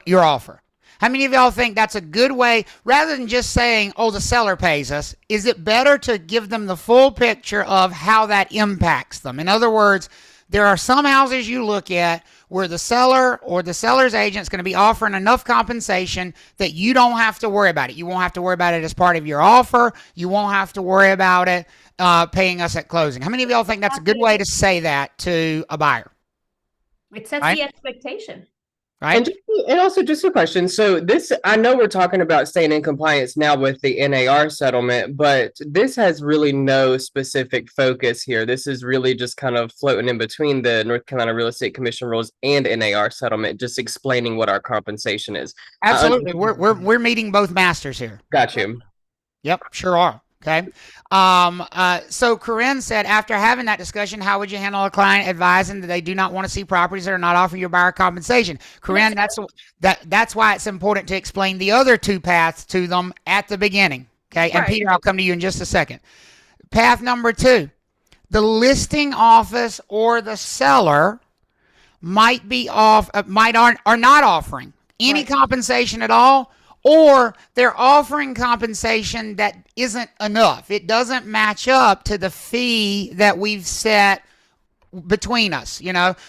your offer. How many of y'all think that's a good way, rather than just saying, oh, the seller pays us? Is it better to give them the full picture of how that impacts them? In other words, there are some houses you look at where the seller or the seller's agent is going to be offering enough compensation that you don't have to worry about it. You won't have to worry about it as part of your offer. You won't have to worry about it paying us at closing. How many of y'all think that's a good way to say that to a buyer? It sets Right. the expectation. Right? And also just a question. So this, I know we're talking about staying in compliance now with the NAR settlement, but this has really no specific focus here. This is really just kind of floating in between the North Carolina Real Estate Commission rules and NAR settlement, just explaining what our compensation is. Absolutely. We're meeting both masters here. Got you. Yep, sure are. Okay. So Corinne said, after having that discussion, how would you handle a client advising that they do not want to see properties that are not offering your buyer compensation? Corinne, that's why it's important to explain the other two paths to them at the beginning. Okay. And Right. Peter, I'll come to you in just a second. Path number two, the listing office or the seller might be are not offering any Right. compensation at all, or they're offering compensation that isn't enough. It doesn't match up to the fee that we've set between us,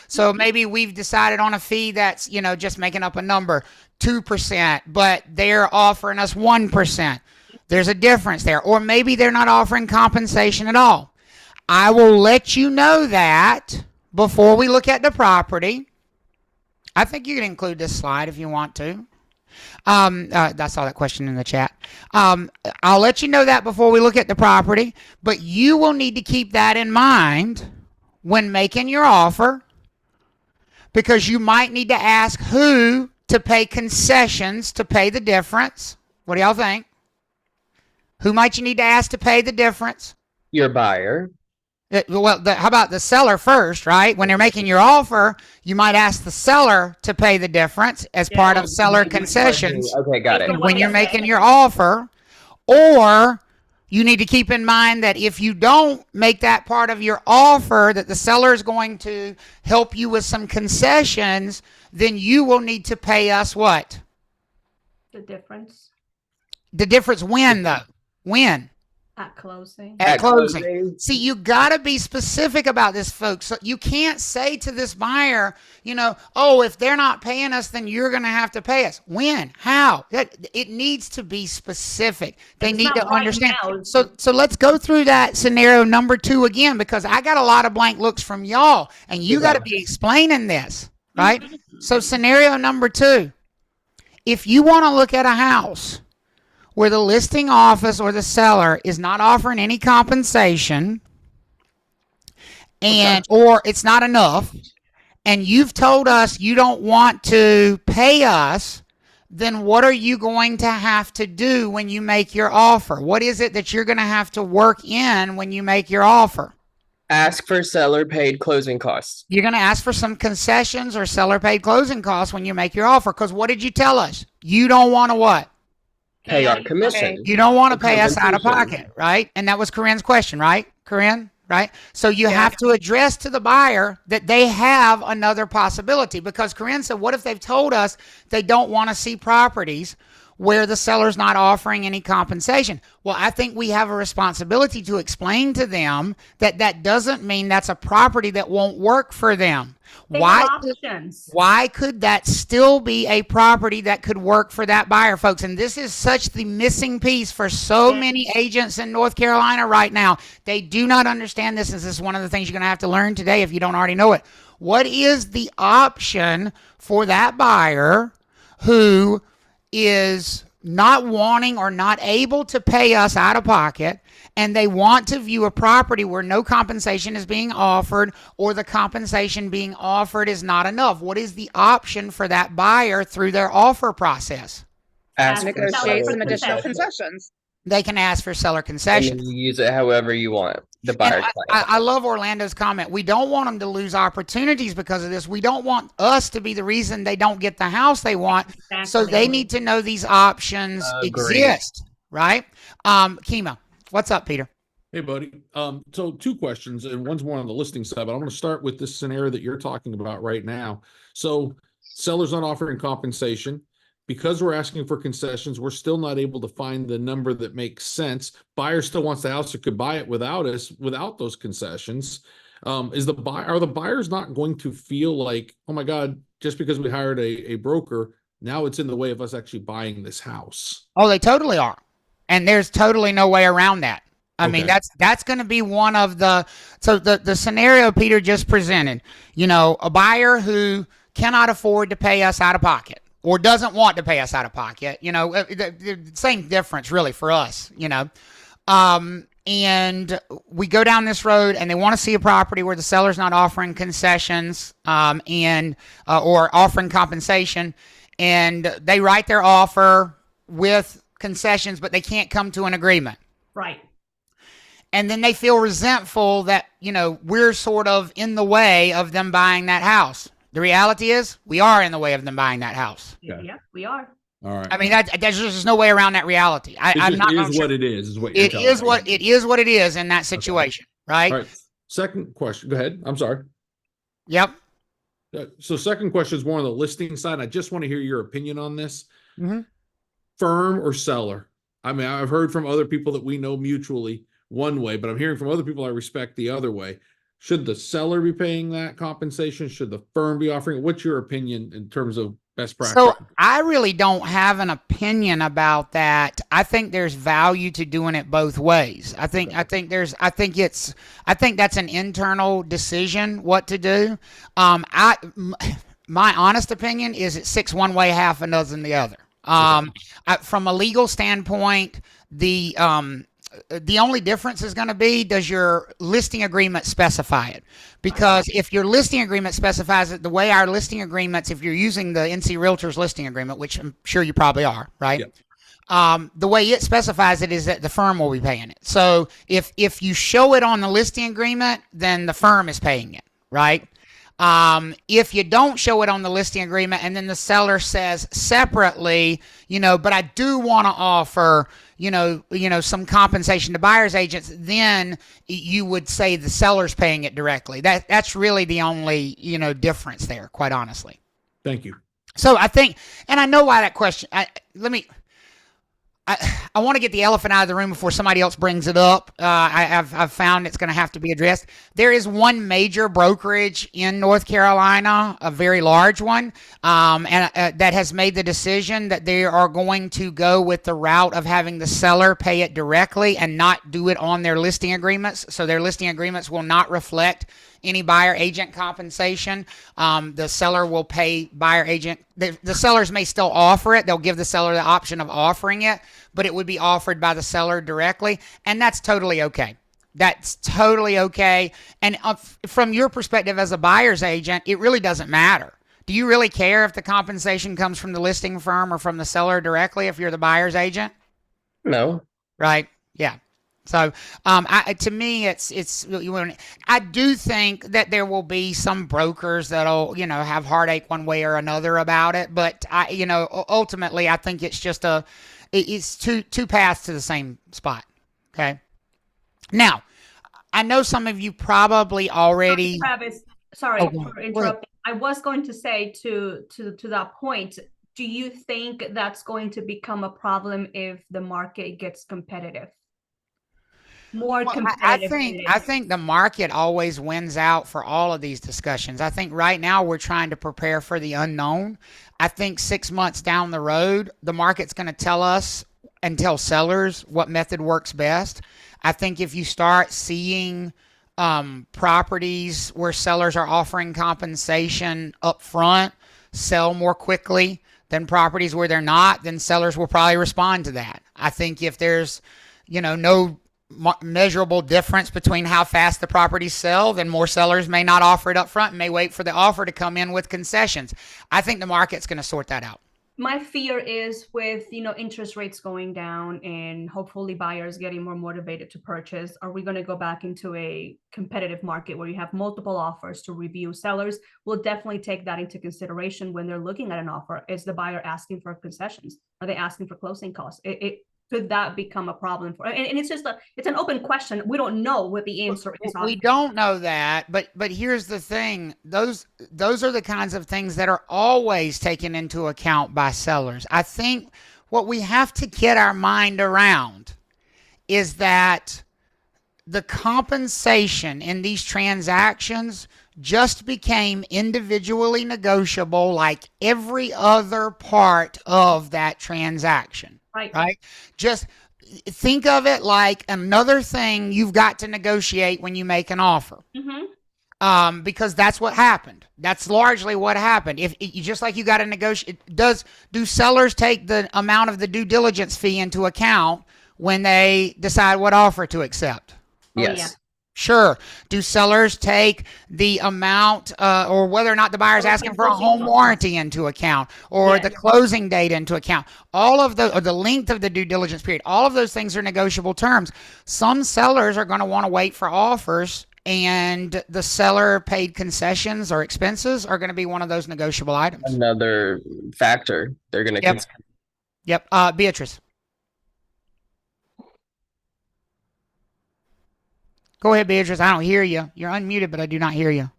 So maybe we've decided on a fee that's, just making up a number, 2%, but they're offering us 1%. There's a difference there. Or maybe they're not offering compensation at all. I will let you know that before we look at the property. I think you can include this slide if you want to. I saw that question in the chat. I'll let you know that before we look at the property, but you will need to keep that in mind when making your offer, because you might need to ask who to pay concessions to pay the difference. What do y'all think? Who might you need to ask to pay the difference? Your buyer. How about the seller first, right? When they're making your offer, you might ask the seller to pay the difference as part of seller concessions. Okay, got it. When you're making your offer, or you need to keep in mind that if you don't make that part of your offer, that the seller is going to help you with some concessions, then you will need to pay us what? The difference The difference when, though? When? at closing. At closing. See, you got to be specific about this, folks. So you can't say to this buyer, oh, if they're not paying us, then you're going to have to pay us. When? How? It needs to be specific. They It's need not to right understand. now. So let's go through that scenario number 2 again, because I got a lot of blank looks from y'all, and you got to be explaining this, right? So scenario number 2, if you want to look at a house where the listing office or the seller is not offering any compensation, or it's not enough, and you've told us you don't want to pay us, then what are you going to have to do when you make your offer? What is it that you're going to have to work in when you make your offer? Ask for seller paid closing costs. You're going to ask for some concessions or seller paid closing costs when you make your offer, because what did you tell us? You don't want to what? Pay our commission. You don't want to pay us out of Compensation. pocket, right? And that was Corinne's question, right? Corinne, right? So you have to address to the buyer that they have another possibility, because Corinne said, what if they've told us they don't want to see properties where the seller's not offering any compensation? Well, I think we have a responsibility to explain to them that that doesn't mean that's a property that won't work for them. They have options. Why could that still be a property that could work for that buyer, folks? And this is such the missing piece for so many agents in North Carolina right now. They do not understand this. This is one of the things you're going to have to learn today if you don't already know it. What is the option for that buyer who is not wanting or not able to pay us out of pocket, and they want to view a property where no compensation is being offered, or the compensation being offered is not enough? What is the option for that buyer through their offer process? Ask for Negotiate seller some additional concessions. concessions. They can ask for seller And concessions. you use it however you want. The buyer And I love Orlando's comment. We don't want them to lose opportunities because of this. We don't want us to be the reason they don't get the house they want. So they need to know these options Agreed. exist, right? Kima, what's up, Peter? Hey, buddy. So 2 questions, and one's more on the listing side, but I'm going to start with this scenario that you're talking about right now. So seller's not offering compensation. Because we're asking for concessions, we're still not able to find the number that makes sense. Buyer still wants the house or could buy it without us, without those concessions. Are the buyers not going to feel like, oh my God, just because we hired a broker, now it's in the way of us actually buying this house? Oh, they totally are. And there's totally no way around that. I mean, that's going to be one of the scenario Peter just presented, a buyer who cannot afford to pay us out of pocket, or doesn't want to pay us out of pocket, the same difference really for us, and we go down this road and they want to see a property where the seller's not offering concessions, or offering compensation, and they write their offer with concessions, but they can't come to an agreement. Right. And then they feel resentful that, we're sort of in the way of them buying that house. The reality is we are in the way of them buying that house. Okay. Yeah, we are. All right. I mean, there's just no way around that reality. I'm not It is sure. what it is what you're It telling is me. what it is in that situation, right? All right. Second question. Go ahead. I'm sorry. Yep. So second question is more on the listing side. I just want to hear your opinion on this. Mm-hmm. Firm or seller? I mean, I've heard from other people that we know mutually one way, but I'm hearing from other people I respect the other way. Should the seller be paying that compensation? Should the firm be offering it? What's your opinion in terms of best practice? So I really don't have an opinion about that. I think there's value to doing it both ways. I think that's an internal decision what to do. My honest opinion is it's 6 one way, half a dozen the other. From a legal standpoint, the only difference is going to be, does your listing agreement specify it? Because if your listing agreement specifies it, the way our listing agreements, if you're using the NC Realtors listing agreement, which I'm sure you probably are, right? Yep. The way it specifies it is that the firm will be paying it. So if you show it on the listing agreement, then the firm is paying it, right? If you don't show it on the listing agreement and then the seller says separately, but I do want to offer, some compensation to buyer's agents, then you would say the seller's paying it directly. That's really the only, difference there, quite honestly. Thank you. So I think, and I know why that question, I want to get the elephant out of the room before somebody else brings it up. I've found it's going to have to be addressed. There is one major brokerage in North Carolina, a very large one, and that has made the decision that they are going to go with the route of having the seller pay it directly and not do it on their listing agreements. So their listing agreements will not reflect any buyer agent compensation. The seller will pay buyer agent. The sellers may still offer it. They'll give the seller the option of offering it, but it would be offered by the seller directly. And that's totally okay. That's totally okay. And from your perspective as a buyer's agent, it really doesn't matter. Do you really care if the compensation comes from the listing firm or from the seller directly if you're the buyer's agent? No. Right. Yeah. So, to me, I do think that there will be some brokers that'll, have heartache one way or another about it. But ultimately, I think it's just it's two paths to the same spot. Okay. Now, I know some of you probably already. Travis, sorry for interrupting. I was going to say to that point, do you think that's going to become a problem if the market gets competitive? More competitive. I think the market always wins out for all of these discussions. I think right now we're trying to prepare for the unknown. I think 6 months down the road, the market's going to tell us and tell sellers what method works best. I think if you start seeing properties where sellers are offering compensation up front sell more quickly than properties where they're not, then sellers will probably respond to that. I think if there's, no measurable difference between how fast the properties sell, then more sellers may not offer it up front and may wait for the offer to come in with concessions. I think the market's going to sort that out. My fear is with, interest rates going down and hopefully buyers getting more motivated to purchase, are we going to go back into a competitive market where you have multiple offers to review? Sellers will definitely take that into consideration when they're looking at an offer. Is the buyer asking for concessions? Are they asking for closing costs? Could that become a problem for? And it's just it's an open question. We don't know what the answer is. We don't know that, but here's the thing: those are the kinds of things that are always taken into account by sellers. I think what we have to get our mind around is that the compensation in these transactions just became individually negotiable like every other part of that transaction. Right? Just think of it like another thing you've got to negotiate when you make an offer. Mm-hmm. Because that's what happened. That's largely what happened. If just like you got to negotiate, do sellers take the amount of the due diligence fee into account when they decide what offer to accept? Yes. Oh, yeah. Sure. Do sellers take the amount or whether or not the buyer's asking for a home warranty into account or the closing date into account? All of the, or the length of the due diligence period, all of those things are negotiable terms. Some sellers are going to want to wait for offers, and the seller paid concessions or expenses are going to be one of those negotiable items. Another factor they're going to consider. Yep. Beatrice. Go ahead, Beatrice. I don't hear you. You're unmuted, but I do not hear you.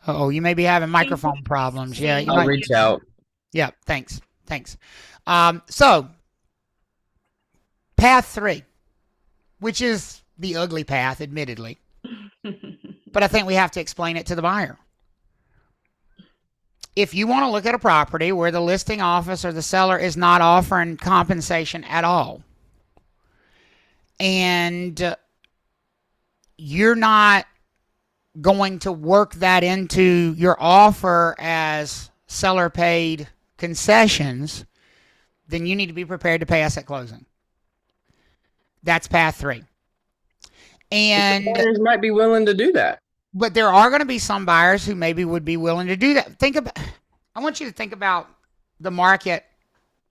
Oh, you may be having microphone problems. Yeah, you I'll might. reach out. Yeah, thanks. So path 3, which is the ugly path, admittedly, but I think we have to explain it to the buyer. If you want to look at a property where the listing office or the seller is not offering compensation at all, and you're not going to work that into your offer as seller paid concessions, then you need to be prepared to pay us at closing. That's path 3. And Buyers might be willing to do that. but there are going to be some buyers who maybe would be willing to do that. I want you to think about the market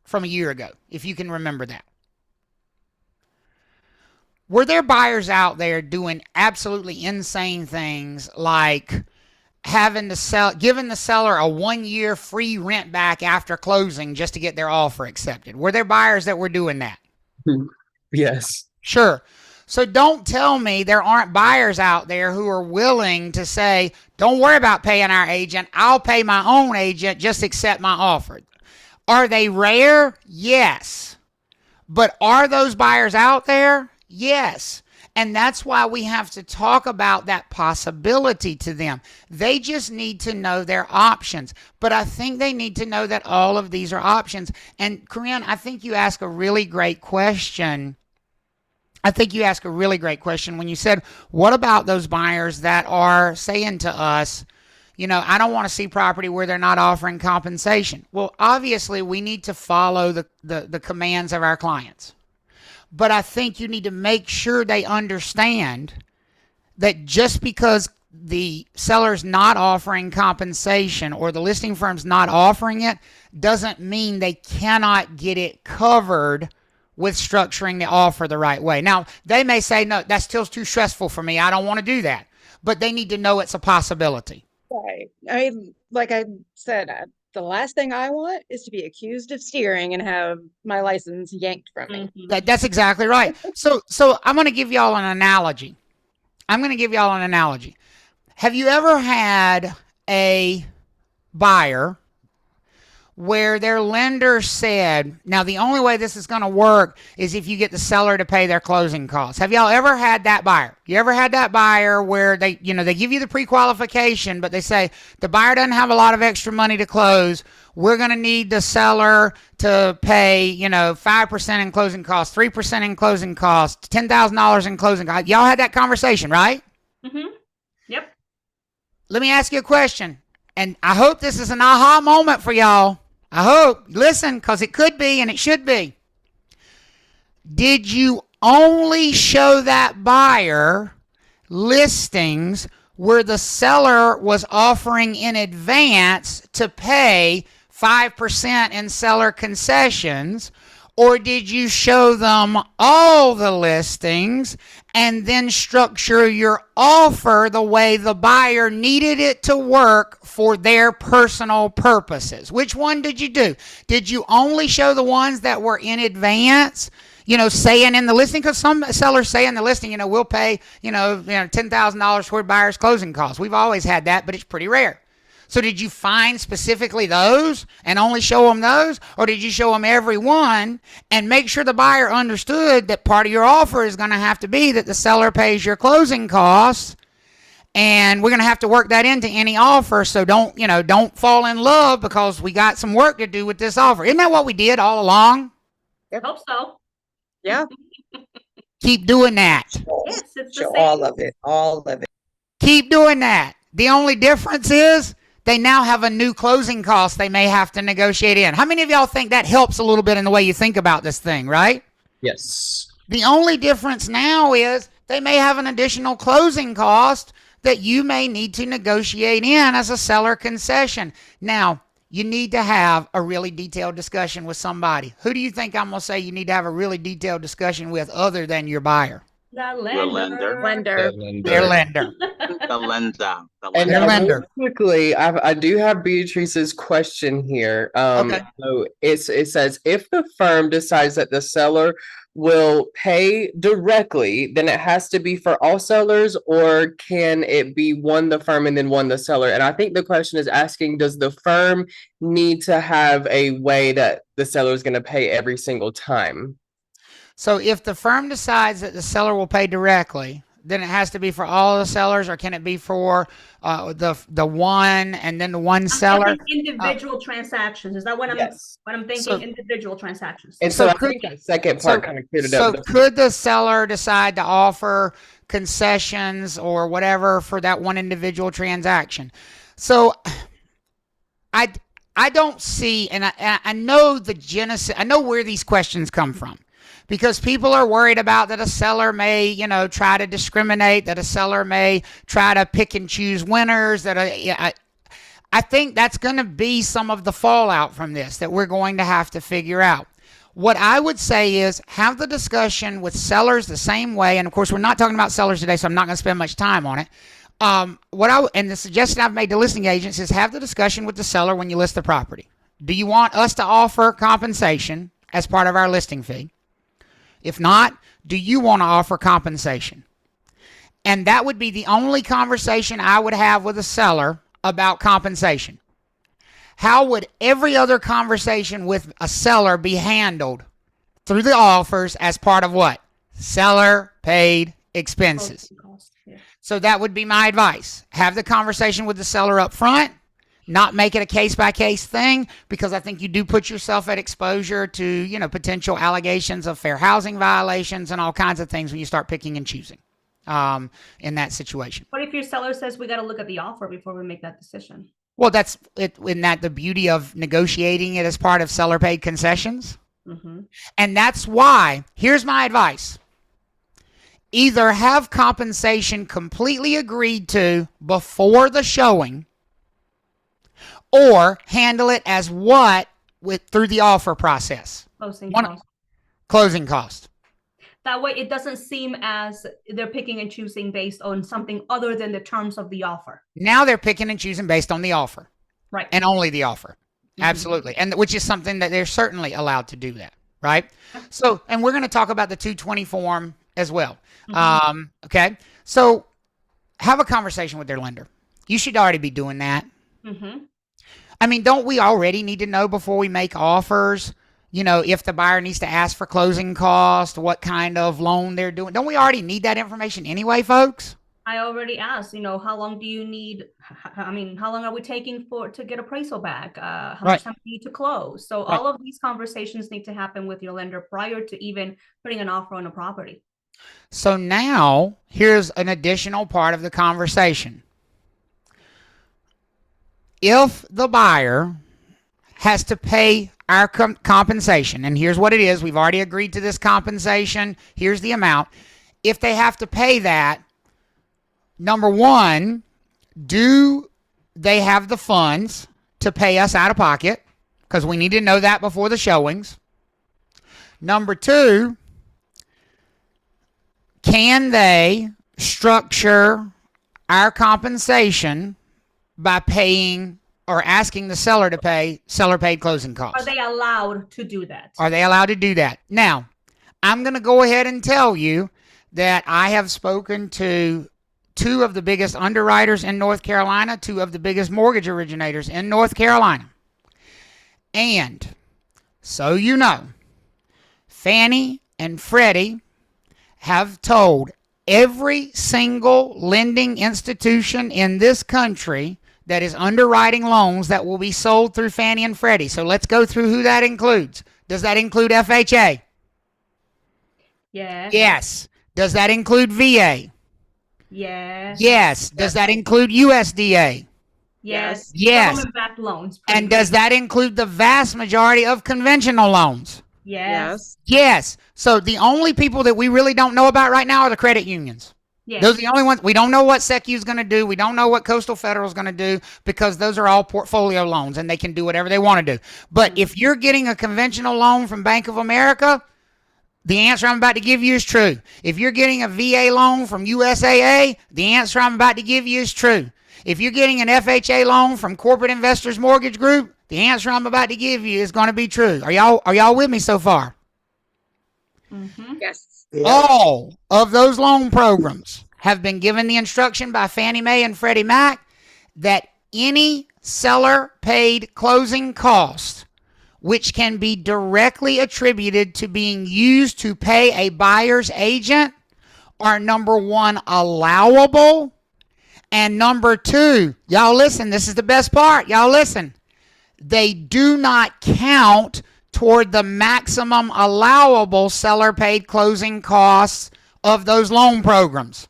from a year ago, if you can remember that. Were there buyers out there doing absolutely insane things like giving the seller a 1-year free rent back after closing just to get their offer accepted? Were there buyers that were doing that? Yes. Sure. So don't tell me there aren't buyers out there who are willing to say, don't worry about paying our agent. I'll pay my own agent. Just accept my offer. Are they rare? Yes. But are those buyers out there? Yes. And that's why we have to talk about that possibility to them. They just need to know their options. But I think they need to know that all of these are options. And Corinne, I think you asked a really great question. When you said, what about those buyers that are saying to us, I don't want to see property where they're not offering compensation. Well, obviously, we need to follow the commands of our clients. But I think you need to make sure they understand that just because the seller's not offering compensation or the listing firm's not offering it doesn't mean they cannot get it covered with structuring the offer the right way. Now, they may say, no, that's still too stressful for me. I don't want to do that. But they need to know it's a possibility. Right. I mean, like I said, the last thing I want is to be accused of steering and have my license yanked from me. That's exactly right. So I'm going to give y'all an analogy. Have you ever had a buyer where their lender said, now the only way this is going to work is if you get the seller to pay their closing costs? Have y'all ever had that buyer? You ever had that buyer where they give you the pre-qualification, but they say the buyer doesn't have a lot of extra money to close. We're going to need the seller to pay, 5% in closing costs, 3% in closing costs, $10,000 in closing costs. Y'all had that conversation, right? Mm-hmm. Yep. Let me ask you a question. And I hope this is an aha moment for y'all. I hope. Listen, because it could be and it should be. Did you only show that buyer listings where the seller was offering in advance to pay 5% in seller concessions? Or did you show them all the listings and then structure your offer the way the buyer needed it to work for their personal purposes? Which one did you do? Did you only show the ones that were in advance, saying in the listing? Because some sellers say in the listing, we'll pay, $10,000 toward buyer's closing costs. We've always had that, but it's pretty rare. So did you find specifically those and only show them those? Or did you show them every one and make sure the buyer understood that part of your offer is going to have to be that the seller pays your closing costs, and we're going to have to work that into any offer? So don't fall in love because we got some work to do with this offer. Isn't that what we did all along? I hope so. Yeah. Keep doing that. Yes, it's the Show same. all of it. Keep doing that. The only difference is they now have a new closing cost they may have to negotiate in. How many of y'all think that helps a little bit in the way you think about this thing, right? Yes. The only difference now is they may have an additional closing cost that you may need to negotiate in as a seller concession. Now, you need to have a really detailed discussion with somebody. Who do you think I'm going to say you need to have a really detailed discussion with other than your buyer? The Your lender. Lender. Their lender. The lender. And Their lender. quickly, I do have Beatrice's question here. Okay. So it says, if the firm decides that the seller will pay directly, then it has to be for all sellers, or can it be one the firm and then one the seller? And I think the question is asking, does the firm need to have a way that the seller is going to pay every single time? So if the firm decides that the seller will pay directly, then it has to be for all the sellers, or can it be for the one and then the one seller? Individual transactions. Is that what I'm Yes. thinking? So- Individual transactions. And so So I think that second part kind of cleared it So up. could the seller decide to offer concessions or whatever for that one individual transaction? So I don't see, and I know the genesis, I know where these questions come from. Because people are worried about that a seller may, try to discriminate, that a seller may try to pick and choose winners, that I think that's going to be some of the fallout from this that we're going to have to figure out. What I would say is have the discussion with sellers the same way, and of course we're not talking about sellers today, so I'm not going to spend much time on it. And the suggestion I've made to listing agents is have the discussion with the seller when you list the property. Do you want us to offer compensation as part of our listing fee? If not, do you want to offer compensation? And that would be the only conversation I would have with a seller about compensation. How would every other conversation with a seller be handled through the offers as part of what? Seller paid expenses. So that would be my advice. Have the conversation with the seller up front. Not make it a case-by-case thing, because I think you do put yourself at exposure to, potential allegations of fair housing violations and all kinds of things when you start picking and choosing in that situation. What if your seller says we got to look at the offer before we make that decision? Well, that's it. Isn't that the beauty of negotiating it as part of seller-paid concessions? Mm-hmm. And that's why, here's my advice. Either have compensation completely agreed to before the showing, or handle it as through the offer process. Closing cost. That way it doesn't seem as they're picking and choosing based on something other than the terms of the offer. Now they're picking and choosing based on the offer. Right. And only the offer. Mm-hmm. Absolutely. And which is something that they're certainly allowed to do that. Right. So, and we're going to talk about the 220 form as well. Mm-hmm. Okay. So have a conversation with their lender. You should already be doing that. Mm-hmm. I mean, don't we already need to know before we make offers, if the buyer needs to ask for closing costs, what kind of loan they're doing? Don't we already need that information anyway, folks? I already asked, how long do you need? I mean, how long are we taking to get appraisal back? How much time do you need to close? So all of these conversations need to happen with your lender prior to even putting an offer on a property. So now here's an additional part of the conversation. If the buyer has to pay our compensation, and here's what it is, we've already agreed to this compensation, here's the amount. If they have to pay that, number one, do they have the funds to pay us out of pocket? Because we need to know that before the showings. Number two, can they structure our compensation by paying or asking the seller to pay seller-paid closing costs? Are they allowed to do that? Are they allowed to do that? Now, I'm going to go ahead and tell you that I have spoken to two of the biggest underwriters in North Carolina, two of the biggest mortgage originators in North Carolina. And so you know, Fannie and Freddie have told every single lending institution in this country that is underwriting loans that will be sold through Fannie and Freddie. So let's go through who that includes. Does that include FHA? Yeah. Yes. Does that include VA? Yes. Yes. Does that include USDA? Yes. Yes. Government-backed loans. And does that include the vast majority of conventional loans? Yes. Yes. So the only people that we really don't know about right now are the credit unions. Yes. Those are the only ones. We don't know what SECU is going to do. We don't know what Coastal Federal is going to do, because those are all portfolio loans and they can do whatever they want to do. But if you're getting a conventional loan from Bank of America, the answer I'm about to give you is true. If you're getting a VA loan from USAA, the answer I'm about to give you is true. If you're getting an FHA loan from Corporate Investors Mortgage Group, the answer I'm about to give you is going to be true. Are y'all with me so far? Mhm. Yes. All of those loan programs have been given the instruction by Fannie Mae and Freddie Mac that any seller paid closing cost, which can be directly attributed to being used to pay a buyer's agent, are number one, allowable, and number two, y'all listen, this is the best part, y'all listen, they do not count toward the maximum allowable seller paid closing costs of those loan programs.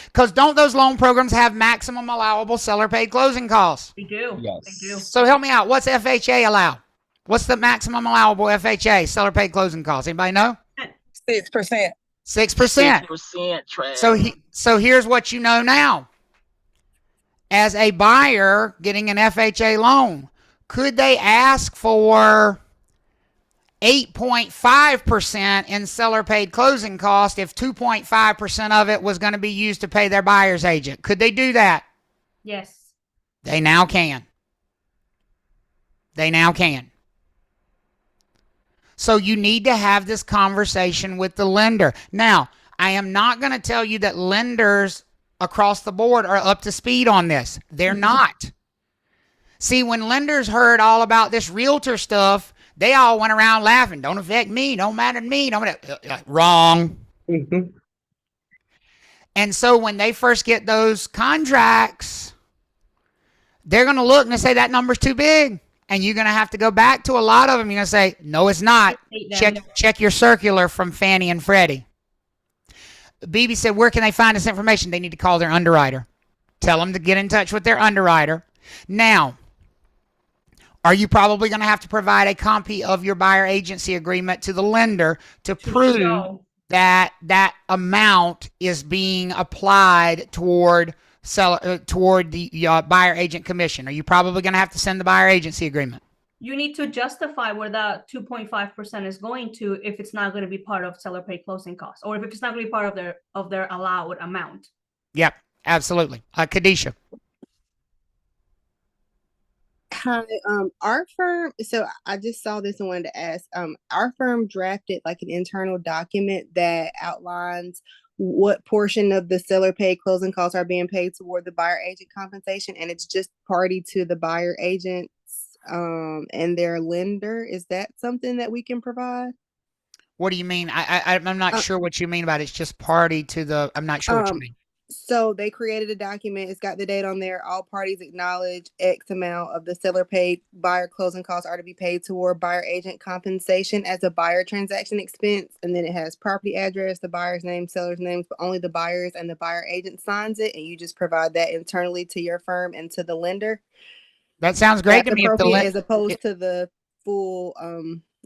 Because don't those loan programs have maximum allowable seller paid closing costs? They do. Yes. They do. So help me out. What's FHA allow? What's the maximum allowable FHA seller paid closing costs? Anybody know? 6%. 6%. 6%, Trav. So here's what you know now. As a buyer getting an FHA loan, could they ask for 8.5% in seller paid closing cost if 2.5% of it was going to be used to pay their buyer's agent? Could they do that? Yes. They now can. They now can. So you need to have this conversation with the lender. Now, I am not going to tell you that lenders across the board are up to speed on this. They're not. See, when lenders heard all about this realtor stuff, they all went around laughing. Don't affect me. Don't matter to me. Wrong. Mhm. And so when they first get those contracts, they're going to look and they say that number's too big. And you're going to have to go back to a lot of them. You're going to say, no, it's not. Check your circular from Fannie and Freddie. BB said, where can they find this information? They need to call their underwriter. Tell them to get in touch with their underwriter. Now, are you probably going to have to provide a copy of your buyer agency agreement to the lender to prove show. that that amount is being applied toward the buyer agent commission? Are you probably going to have to send the buyer agency agreement? You need to justify where that 2.5% is going to if it's not going to be part of seller paid closing costs, or if it's not going to be part of their allowed amount. Yep, absolutely. Kadisha. Hi, our firm, so I just saw this and wanted to ask, our firm drafted like an internal document that outlines what portion of the seller paid closing costs are being paid toward the buyer agent compensation, and it's just party to the buyer agents and their lender. Is that something that we can provide? What do you mean? I'm not sure what you mean about it's just party to the, I'm not sure what you mean. So they created a document. It's got the date on there. All parties acknowledge X amount of the seller paid buyer closing costs are to be paid toward buyer agent compensation as a buyer transaction expense. And then it has property address, the buyer's name, seller's names, but only the buyers and the buyer agent signs it. And you just provide that internally to your firm and to the lender. That sounds great to me. Appropriate as opposed to the full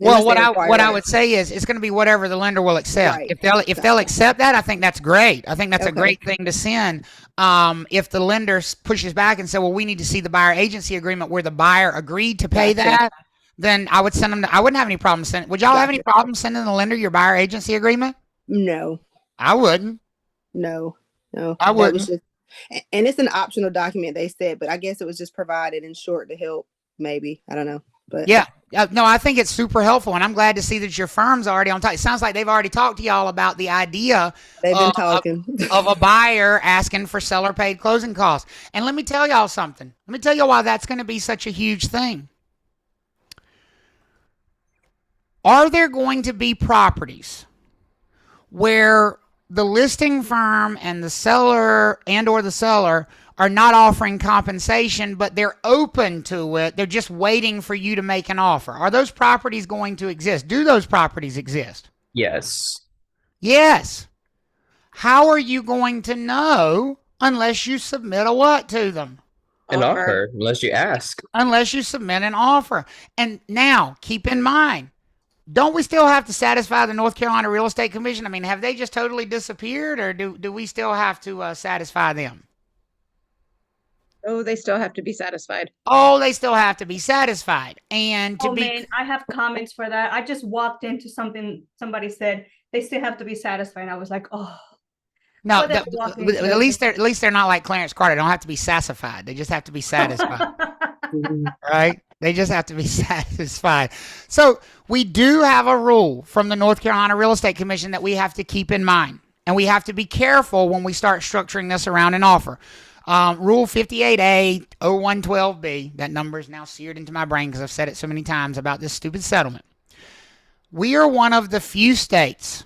well, what I would say is it's going to be whatever the lender will accept. Right. If they'll accept that, I think that's great. I think that's a great thing to send. If the lender pushes back and say, well, we need to see the buyer agency agreement where the buyer agreed to pay that, then I would send them. I wouldn't have any problem sending. Would y'all have any problem sending the lender your buyer agency agreement? No. I wouldn't. No. I wouldn't. And it's an optional document, they said, but I guess it was just provided in short to help. Maybe, I don't know. But yeah, no, I think it's super helpful, and I'm glad to see that your firm's already on top. It sounds like they've already talked to y'all about the idea they've been talking of a buyer asking for seller paid closing costs. And let me tell y'all something. Let me tell you why that's going to be such a huge thing. Are there going to be properties where the listing firm and the seller or the seller are not offering compensation, but they're open to it? They're just waiting for you to make an offer. Are those properties going to exist? Do those properties exist? Yes. Yes. How are you going to know unless you submit a what to them? An offer, unless you ask. Unless you submit an offer. And now, keep in mind, don't we still have to satisfy the North Carolina Real Estate Commission? I mean, have they just totally disappeared, or do we still have to satisfy them? Oh, they still have to be satisfied. Oh, they still have to be satisfied. And man, I have comments for that. I just walked into something somebody said they still have to be satisfied. And I was like, oh. No, at least they're not like Clarence Carter. They don't have to be sassified. They just have to be satisfied. Right? They just have to be satisfied. So we do have a rule from the North Carolina Real Estate Commission that we have to keep in mind. And we have to be careful when we start structuring this around an offer. Rule 58A 0112B, that number is now seared into my brain because I've said it so many times about this stupid settlement. We are one of the few states.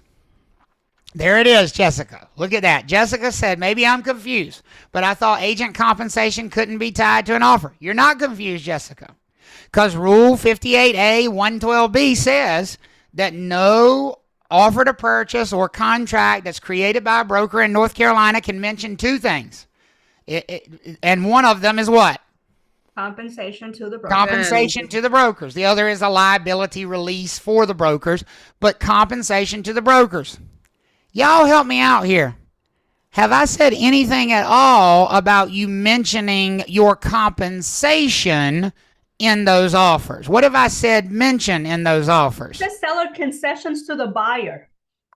There it is, Jessica. Look at that. Jessica said, maybe I'm confused, but I thought agent compensation couldn't be tied to an offer. You're not confused, Jessica. Because Rule 58A 112B says that no offer to purchase or contract that's created by a broker in North Carolina can mention two things. And one of them is what? Compensation to the broker. Compensation to the brokers. The other is a liability release for the brokers, but compensation to the brokers. Y'all help me out here. Have I said anything at all about you mentioning your compensation in those offers? What have I said mention in those offers? The seller concessions to the buyer.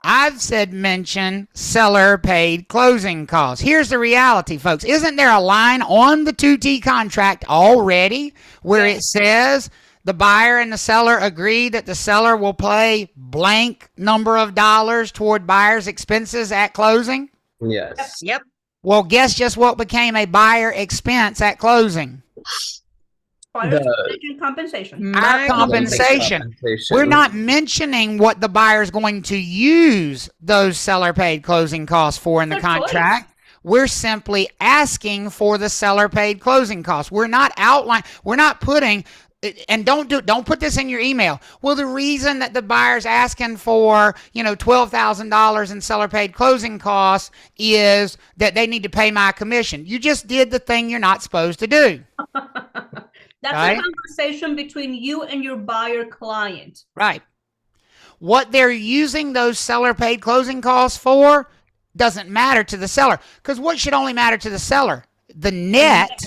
I've said mention seller paid closing costs. Here's the reality, folks. Isn't there a line on the 2T contract already where it says the buyer and the seller agree that the seller will pay blank number of dollars toward buyer's expenses at closing? Yes. Yep. Well, guess just what became a buyer expense at closing? Compensation. Our compensation. We're not mentioning what the buyer's going to use those seller paid closing costs for in the contract. We're simply asking for the seller paid closing costs. We're not putting, and don't put this in your email. Well, the reason that the buyer's asking for, $12,000 in seller paid closing costs is that they need to pay my commission. You just did the thing you're not supposed to do. That's right? A conversation between you and your buyer client. Right. What they're using those seller paid closing costs for doesn't matter to the seller. Because what should only matter to the seller? The net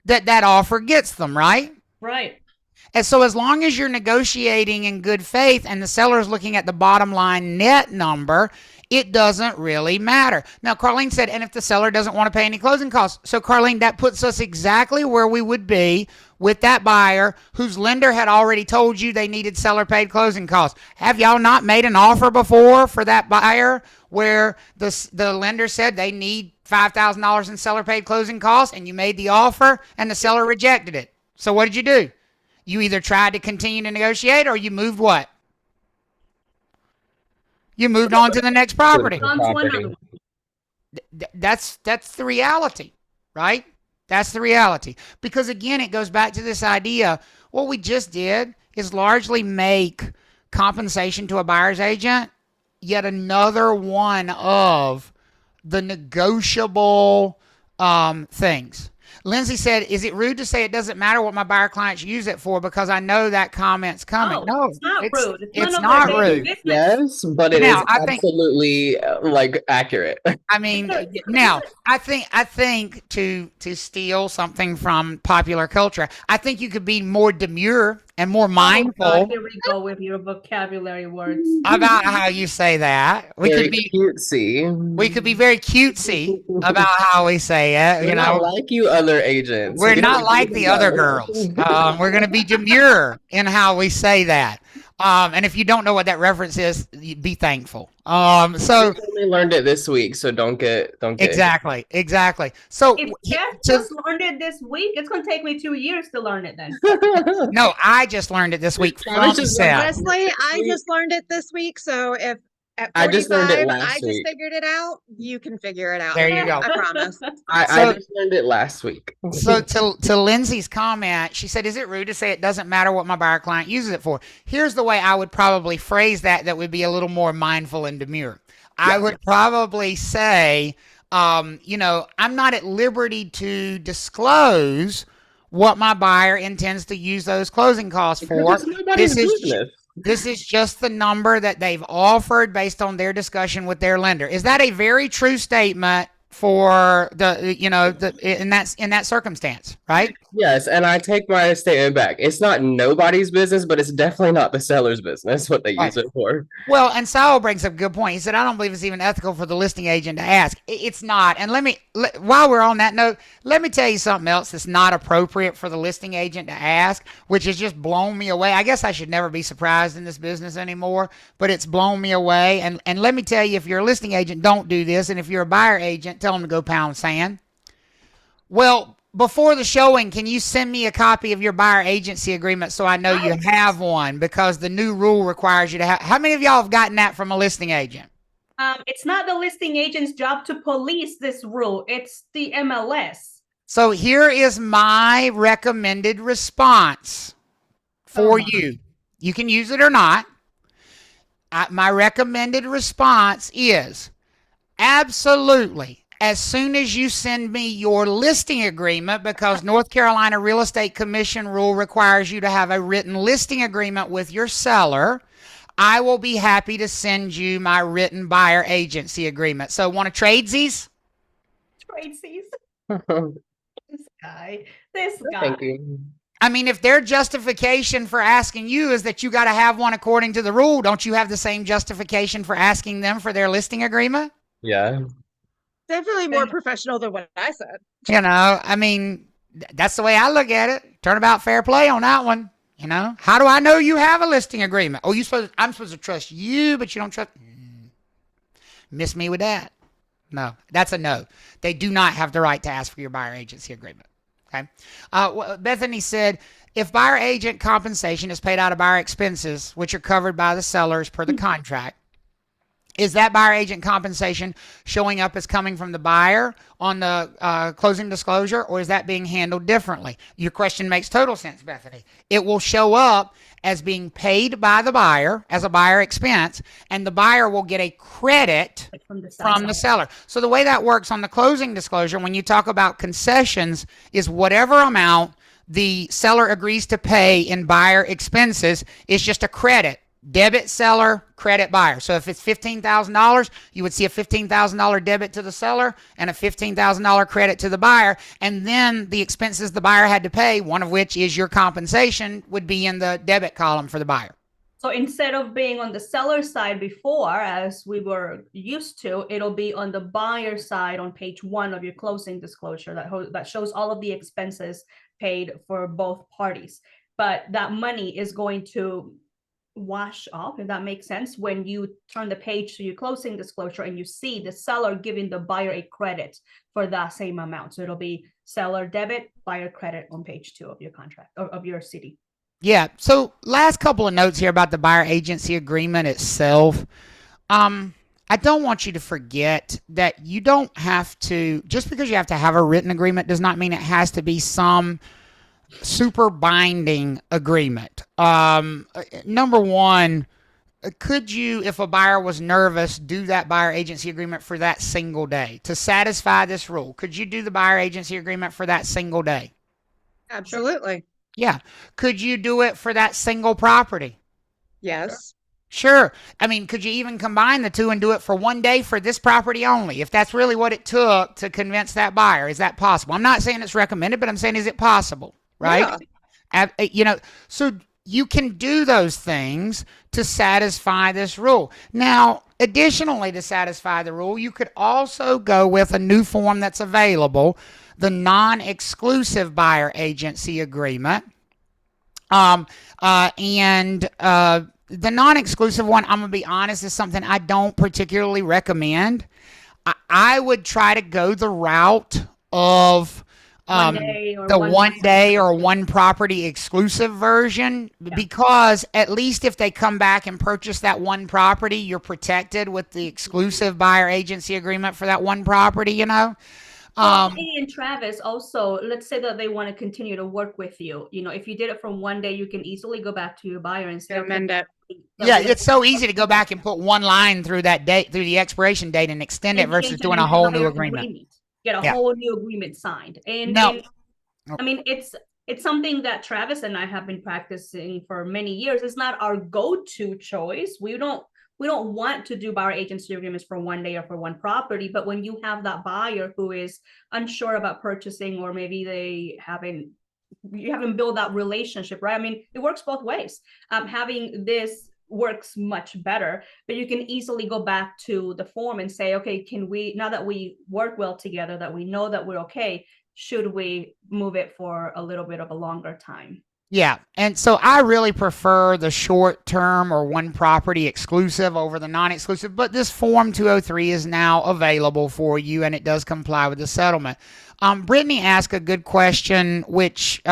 that offer gets them, right? Right. And so as long as you're negotiating in good faith and the seller is looking at the bottom line net number, it doesn't really matter. Now, Carlene said, and if the seller doesn't want to pay any closing costs. So, Carlene, that puts us exactly where we would be with that buyer whose lender had already told you they needed seller paid closing costs. Have y'all not made an offer before for that buyer where the lender said they need $5,000 in seller paid closing costs and you made the offer and the seller rejected it? So what did you do? You either tried to continue to negotiate or you moved what? You moved on to the next property. That's the reality, right? That's the reality. Because again, it goes back to this idea. What we just did is largely make compensation to a buyer's agent yet another one of the negotiable things. Lindsay said, is it rude to say it doesn't matter what my buyer clients use it for because I know that comment's coming? No, it's not rude. It's not rude. Yes, but it is absolutely accurate. I mean, now I think to steal something from popular culture, I think you could be more demure and more mindful. Oh, here we go with your vocabulary words about how you say that. We very could be cutesy. We could be very cutesy about how we say it. We're not like you other agents. We're not like the other girls. We're going to be demure in how we say that. And if you don't know what that reference is, be thankful. So I only learned it this week, so don't get exactly. So if Jeff just learned it this week, it's going to take me 2 years to learn it then. No, I just learned it this week from Seth. Leslye, I just learned it this week, so if at 45, I just learned it last I just week. figured it out, you can figure it out. There you go. I promise. I just learned it last week. So to Lindsay's comment, she said, is it rude to say it doesn't matter what my buyer client uses it for? Here's the way I would probably phrase that would be a little more mindful and demure. I would probably say, I'm not at liberty to disclose what my buyer intends to use those closing costs for. This is just the number that they've offered based on their discussion with their lender. Is that a very true statement for the, you know, in that circumstance, right? Yes, and I take my statement back. It's not nobody's business, but it's definitely not the seller's business what they use Right. it for. Well, and Sal brings up a good point. He said, I don't believe it's even ethical for the listing agent to ask. It's not. And while we're on that note, let me tell you something else that's not appropriate for the listing agent to ask, which has just blown me away. I guess I should never be surprised in this business anymore, but it's blown me away. And let me tell you, if you're a listing agent, don't do this. And if you're a buyer agent, tell them to go pound sand. Well, before the showing, can you send me a copy of your buyer agency agreement so I know you have one? Because the new rule requires you to have. How many of y'all have gotten that from a listing agent? It's not the listing agent's job to police this rule. It's the MLS. So here is my recommended response for you. You can use it or not. My recommended response is absolutely. As soon as you send me your listing agreement, because North Carolina Real Estate Commission rule requires you to have a written listing agreement with your seller, I will be happy to send you my written buyer agency agreement. So want to tradesies? Tradesies. This guy. Thank you. I mean, if their justification for asking you is that you got to have one according to the rule, don't you have the same justification for asking them for their listing agreement? Yeah. Definitely more professional than what I said. You know, I mean, that's the way I look at it. Turnabout fair play on that one. You know, how do I know you have a listing agreement? Oh, I'm supposed to trust you, but you don't trust. Miss me with that. No, that's a no. They do not have the right to ask for your buyer agency agreement. Okay. Bethany said, if buyer agent compensation is paid out of buyer expenses, which are covered by the sellers per the contract, is that buyer agent compensation showing up as coming from the buyer on the closing disclosure, or is that being handled differently? Your question makes total sense, Bethany. It will show up as being paid by the buyer as a buyer expense, and the buyer will get a credit from the seller. So the way that works on the closing disclosure, when you talk about concessions, is whatever amount the seller agrees to pay in buyer expenses is just a credit. Debit seller, credit buyer. So if it's $15,000, you would see a $15,000 debit to the seller and a $15,000 credit to the buyer. And then the expenses the buyer had to pay, one of which is your compensation, would be in the debit column for the buyer. So instead of being on the seller side before, as we were used to, it'll be on the buyer side on page 1 of your closing disclosure that shows all of the expenses paid for both parties. But that money is going to wash off, if that makes sense, when you turn the page to your closing disclosure and you see the seller giving the buyer a credit for that same amount. So it'll be seller debit, buyer credit on page 2 of your contract or of your CD. Yeah. So last couple of notes here about the buyer agency agreement itself. I don't want you to forget that you don't have to, just because you have to have a written agreement does not mean it has to be some super binding agreement. Number one, could you, if a buyer was nervous, do that buyer agency agreement for that single day to satisfy this rule? Could you do the buyer agency agreement for that single day? Absolutely. Yeah. Could you do it for that single property? Yes. Sure. I mean, could you even combine the two and do it for one day for this property only? If that's really what it took to convince that buyer, is that possible? I'm not saying it's recommended, but I'm saying, is it possible? Right? Yeah. You know, so you can do those things to satisfy this rule. Now, additionally, to satisfy the rule, you could also go with a new form that's available, the non-exclusive buyer agency agreement. The non-exclusive one, I'm going to be honest, is something I don't particularly recommend. I would try to go the route of one day or one property exclusive version, because at least if they come back and purchase that one property, you're protected with the exclusive buyer agency agreement for that one property, you know? And Travis, also, let's say that they want to continue to work with you. You know, if you did it from one day, you can easily go back to your buyer and say, amend it. Yeah, it's so easy to go back and put one line through that date, through the expiration date, and extend it versus doing a whole new agreement. Get a whole new agreement signed. And I mean, it's something that Travis and I have been practicing for many years. It's not our go-to choice. We we don't want to do buyer agency agreements for one day or for one property, but when you have that buyer who is unsure about purchasing, or maybe you haven't built that relationship, right? I mean, it works both ways. Having this works much better, but you can easily go back to the form and say, okay, can we, now that we work well together, that we know that we're okay, should we move it for a little bit of a longer time? Yeah. And so I really prefer the short term or one property exclusive over the non-exclusive, but this Form 203 is now available for you, and it does comply with the settlement. Brittany asked a good question, which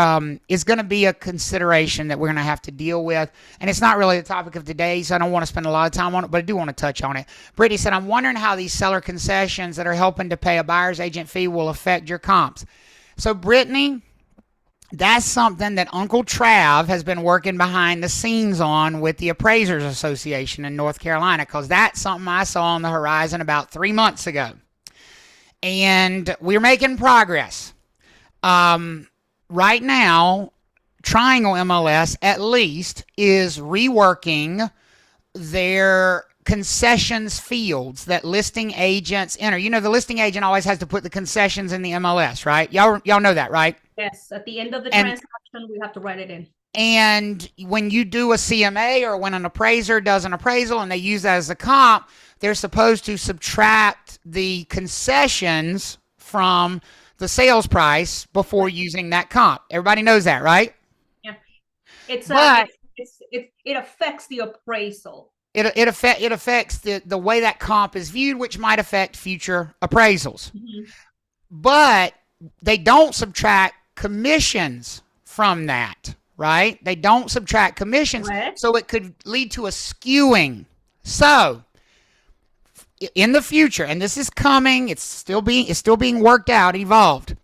is going to be a consideration that we're going to have to deal with. And it's not really the topic of today, so I don't want to spend a lot of time on it, but I do want to touch on it. Brittany said, I'm wondering how these seller concessions that are helping to pay a buyer's agent fee will affect your comps. So Brittany, that's something that Uncle Trav has been working behind the scenes on with the Appraisers Association in North Carolina, because that's something I saw on the horizon about 3 months ago. And we're making progress. Right now, Triangle MLS at least is reworking their concessions fields that listing agents enter. You know, the listing agent always has to put the concessions in the MLS, right? Y'all know that, right? Yes, at the end of the transaction, we have to write it in. And when you do a CMA, or when an appraiser does an appraisal and they use that as a comp, they're supposed to subtract the concessions from the sales price before using that comp. Everybody knows that, right? Yeah. It affects the appraisal. It affects the way that comp is viewed, which might affect future appraisals. Mm-hmm. But they don't subtract commissions from that, right? They don't subtract commissions. What? So it could lead to a skewing. So in the future, and this is coming, it's still being worked out, evolved.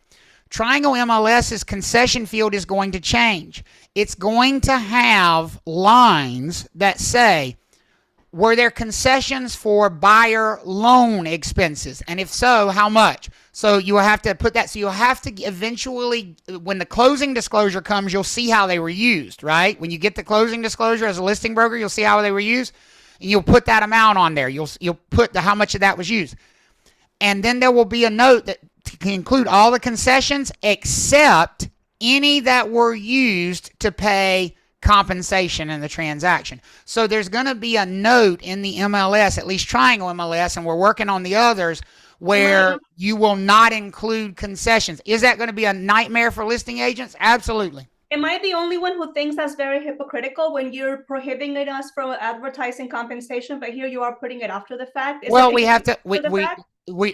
Triangle MLS's concession field is going to change. It's going to have lines that say, were there concessions for buyer loan expenses? And if so, how much? So you will have to put that. So you'll have to eventually, when the closing disclosure comes, you'll see how they were used, right? When you get the closing disclosure as a listing broker, you'll see how they were used. And you'll put that amount on there. You'll put how much of that was used. And then there will be a note that can include all the concessions except any that were used to pay compensation in the transaction. So there's going to be a note in the MLS, at least Triangle MLS, and we're working on the others, where you will not include concessions. Is that going to be a nightmare for listing agents? Absolutely. Am I the only one who thinks that's very hypocritical when you're prohibiting us from advertising compensation, but here you are putting it after the fact? Well, we have to,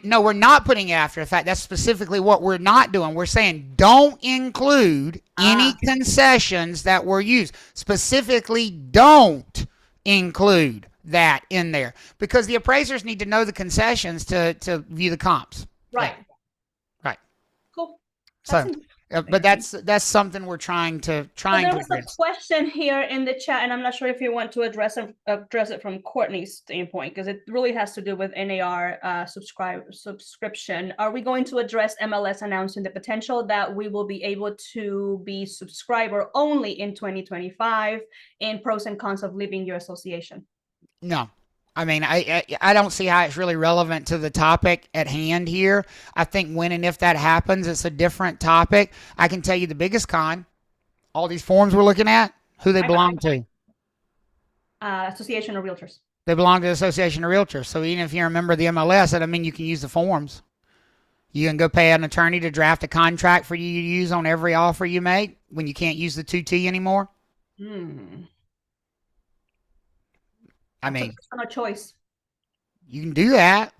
no, we're not putting it after the fact. That's specifically what we're not doing. We're saying don't include any concessions that were used. Specifically, don't include that in there, because the appraisers need to know the concessions to view the comps. Right. Yeah. Right. Cool. But that's something we're trying to There was a question here in the chat, and I'm not sure if you want to address it from Courtney's standpoint, because it really has to do with NAR subscription. Are we going to address MLS announcing the potential that we will be able to be subscriber only in 2025, and pros and cons of leaving your association? No. I mean, I don't see how it's really relevant to the topic at hand here. I think when and if that happens, it's a different topic. I can tell you the biggest con, all these forms we're looking at, who they belong to. Association of Realtors. They belong to the Association of Realtors. So even if you're a member of the MLS, that doesn't mean you can use the forms. You can go pay an attorney to draft a contract for you to use on every offer you make when you can't use the 2T anymore. I mean, no choice. You can do that,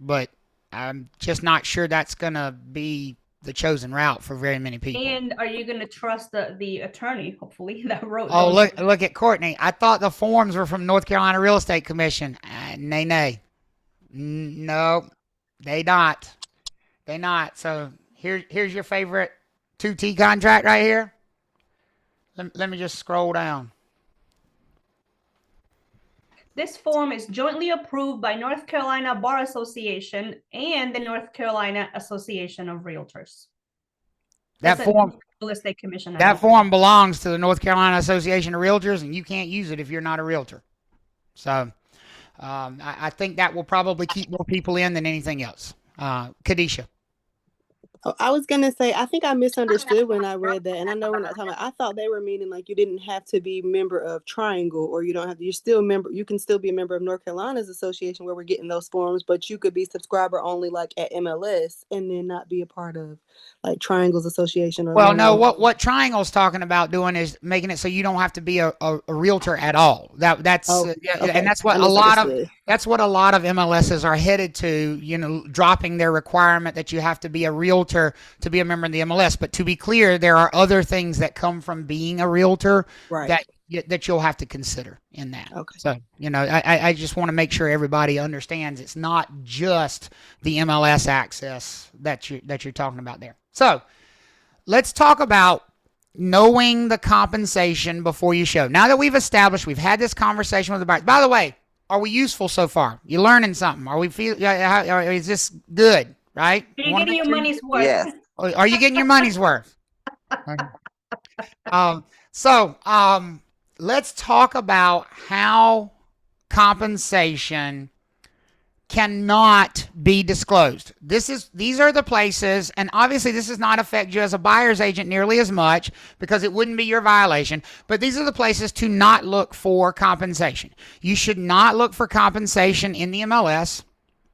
but I'm just not sure that's going to be the chosen route for very many people. And are you going to trust the attorney, hopefully, that wrote Oh, look at Courtney. I thought the forms were from North Carolina Real Estate Commission. Nay. No, they not. They not. So here's your favorite 2T contract right here. Let me just scroll down. This form is jointly approved by North Carolina Bar Association and the North Carolina Association of Realtors. That form, Real Estate Commission. That form belongs to the North Carolina Association of Realtors, and you can't use it if you're not a realtor. So I think that will probably keep more people in than anything else. Kadisha. Oh, I was gonna say, I think I misunderstood when I read that, and I know we're not talking about, I thought they were meaning like you didn't have to be a member of Triangle, or you don't have to, you can still be a member of North Carolina's association where we're getting those forms, but you could be subscriber only like at MLS and then not be a part of like Triangle's association or Well, no, learn. what Triangle's talking about doing is making it so you don't have to be a realtor at all. That's Oh, okay. and that's I what a lot of misunderstood. MLSs are headed to, dropping their requirement that you have to be a realtor to be a member of the MLS. But to be clear, there are other things that come from being a realtor Right. that you'll have to consider in that. Okay. So, I just want to make sure everybody understands it's not just the MLS access that you're talking about there. So, let's talk about knowing the compensation before you show. Now that we've had this conversation with the buyer. By the way, are we useful so far? You learning something? Are we is this good, right? Are you getting your money's worth? Yes. Are you getting your money's worth? Let's talk about how compensation cannot be disclosed. These are the places, and obviously this does not affect you as a buyer's agent nearly as much because it wouldn't be your violation, but these are the places to not look for compensation. You should not look for compensation in the MLS,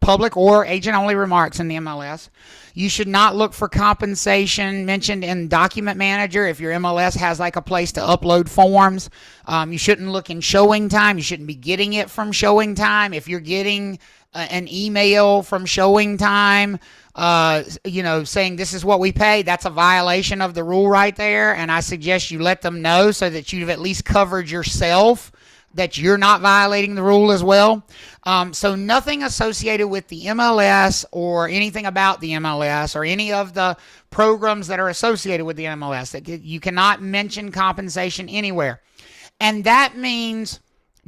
public or agent-only remarks in the MLS. You should not look for compensation mentioned in Document Manager if your MLS has like a place to upload forms. You shouldn't look in Showing Time. You shouldn't be getting it from Showing Time. If you're getting an email from Showing Time, saying this is what we pay, that's a violation of the rule right there. And I suggest you let them know so that you've at least covered yourself, that you're not violating the rule as well. So nothing associated with the MLS or anything about the MLS or any of the programs that are associated with the MLS. You cannot mention compensation anywhere. And that means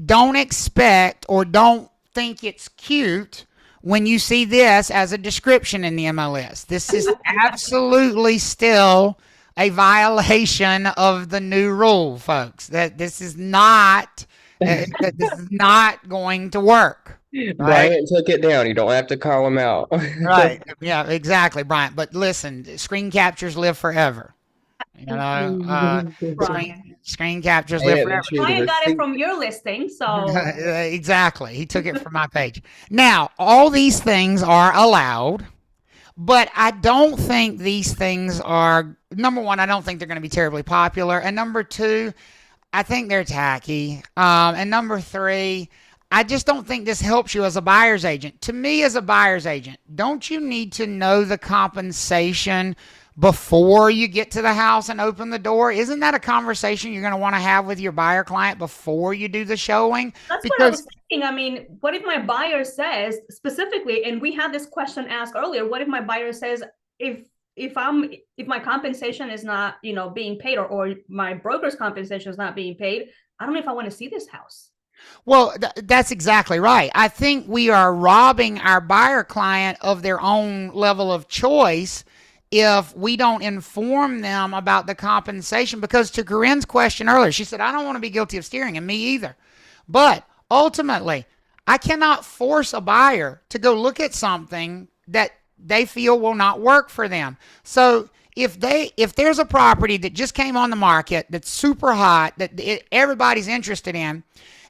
don't expect or don't think it's cute when you see this as a description in the MLS. This is absolutely still a violation of the new rule, folks. That this is not going to work. Right? Brian took it down. You don't have to call him out. Right. Yeah, exactly, Brian. But listen, screen captures live forever. Screen captures live forever. Brian got it from your listing, so. Exactly. He took it from my page. Now, all these things are allowed, but I don't think these things are, number one, I don't think they're going to be terribly popular. And number two, I think they're tacky. And number three, I just don't think this helps you as a buyer's agent. To me, as a buyer's agent, don't you need to know the compensation before you get to the house and open the door? Isn't that a conversation you're going to want to have with your buyer client before you do the showing? That's what I was thinking. I mean, what if my buyer says specifically, and we had this question asked earlier, what if my buyer says, if my compensation is not, being paid, or my broker's compensation is not being paid, I don't know if I want to see this house. Well, that's exactly right. I think we are robbing our buyer client of their own level of choice if we don't inform them about the compensation. Because to Corinne's question earlier, she said, I don't want to be guilty of steering, and me either. But ultimately, I cannot force a buyer to go look at something that they feel will not work for them. So if there's a property that just came on the market that's super hot, that everybody's interested in,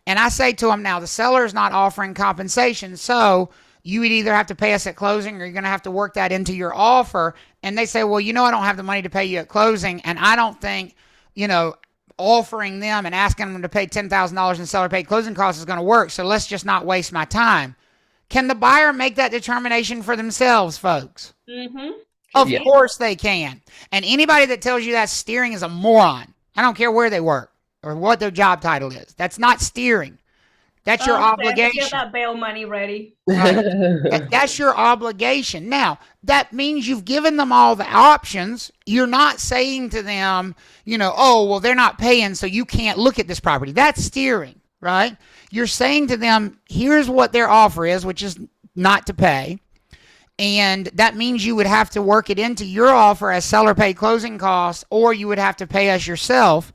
and I say to them, now the seller is not offering compensation, so you would either have to pay us at closing or you're going to have to work that into your offer. And they say, well, I don't have the money to pay you at closing, and I don't think, offering them and asking them to pay $10,000 in seller paid closing costs is going to work, so let's just not waste my time. Can the buyer make that determination for themselves, folks? Mm-hmm. Of course they can. And anybody that tells you that steering is a moron. I don't care where they work or what their job title is. That's not steering. That's your obligation. Get that bail money ready. That's your obligation. Now, that means you've given them all the options. You're not saying to them, they're not paying, so you can't look at this property. That's steering, right? You're saying to them, here's what their offer is, which is not to pay. And that means you would have to work it into your offer as seller paid closing costs, or you would have to pay us yourself.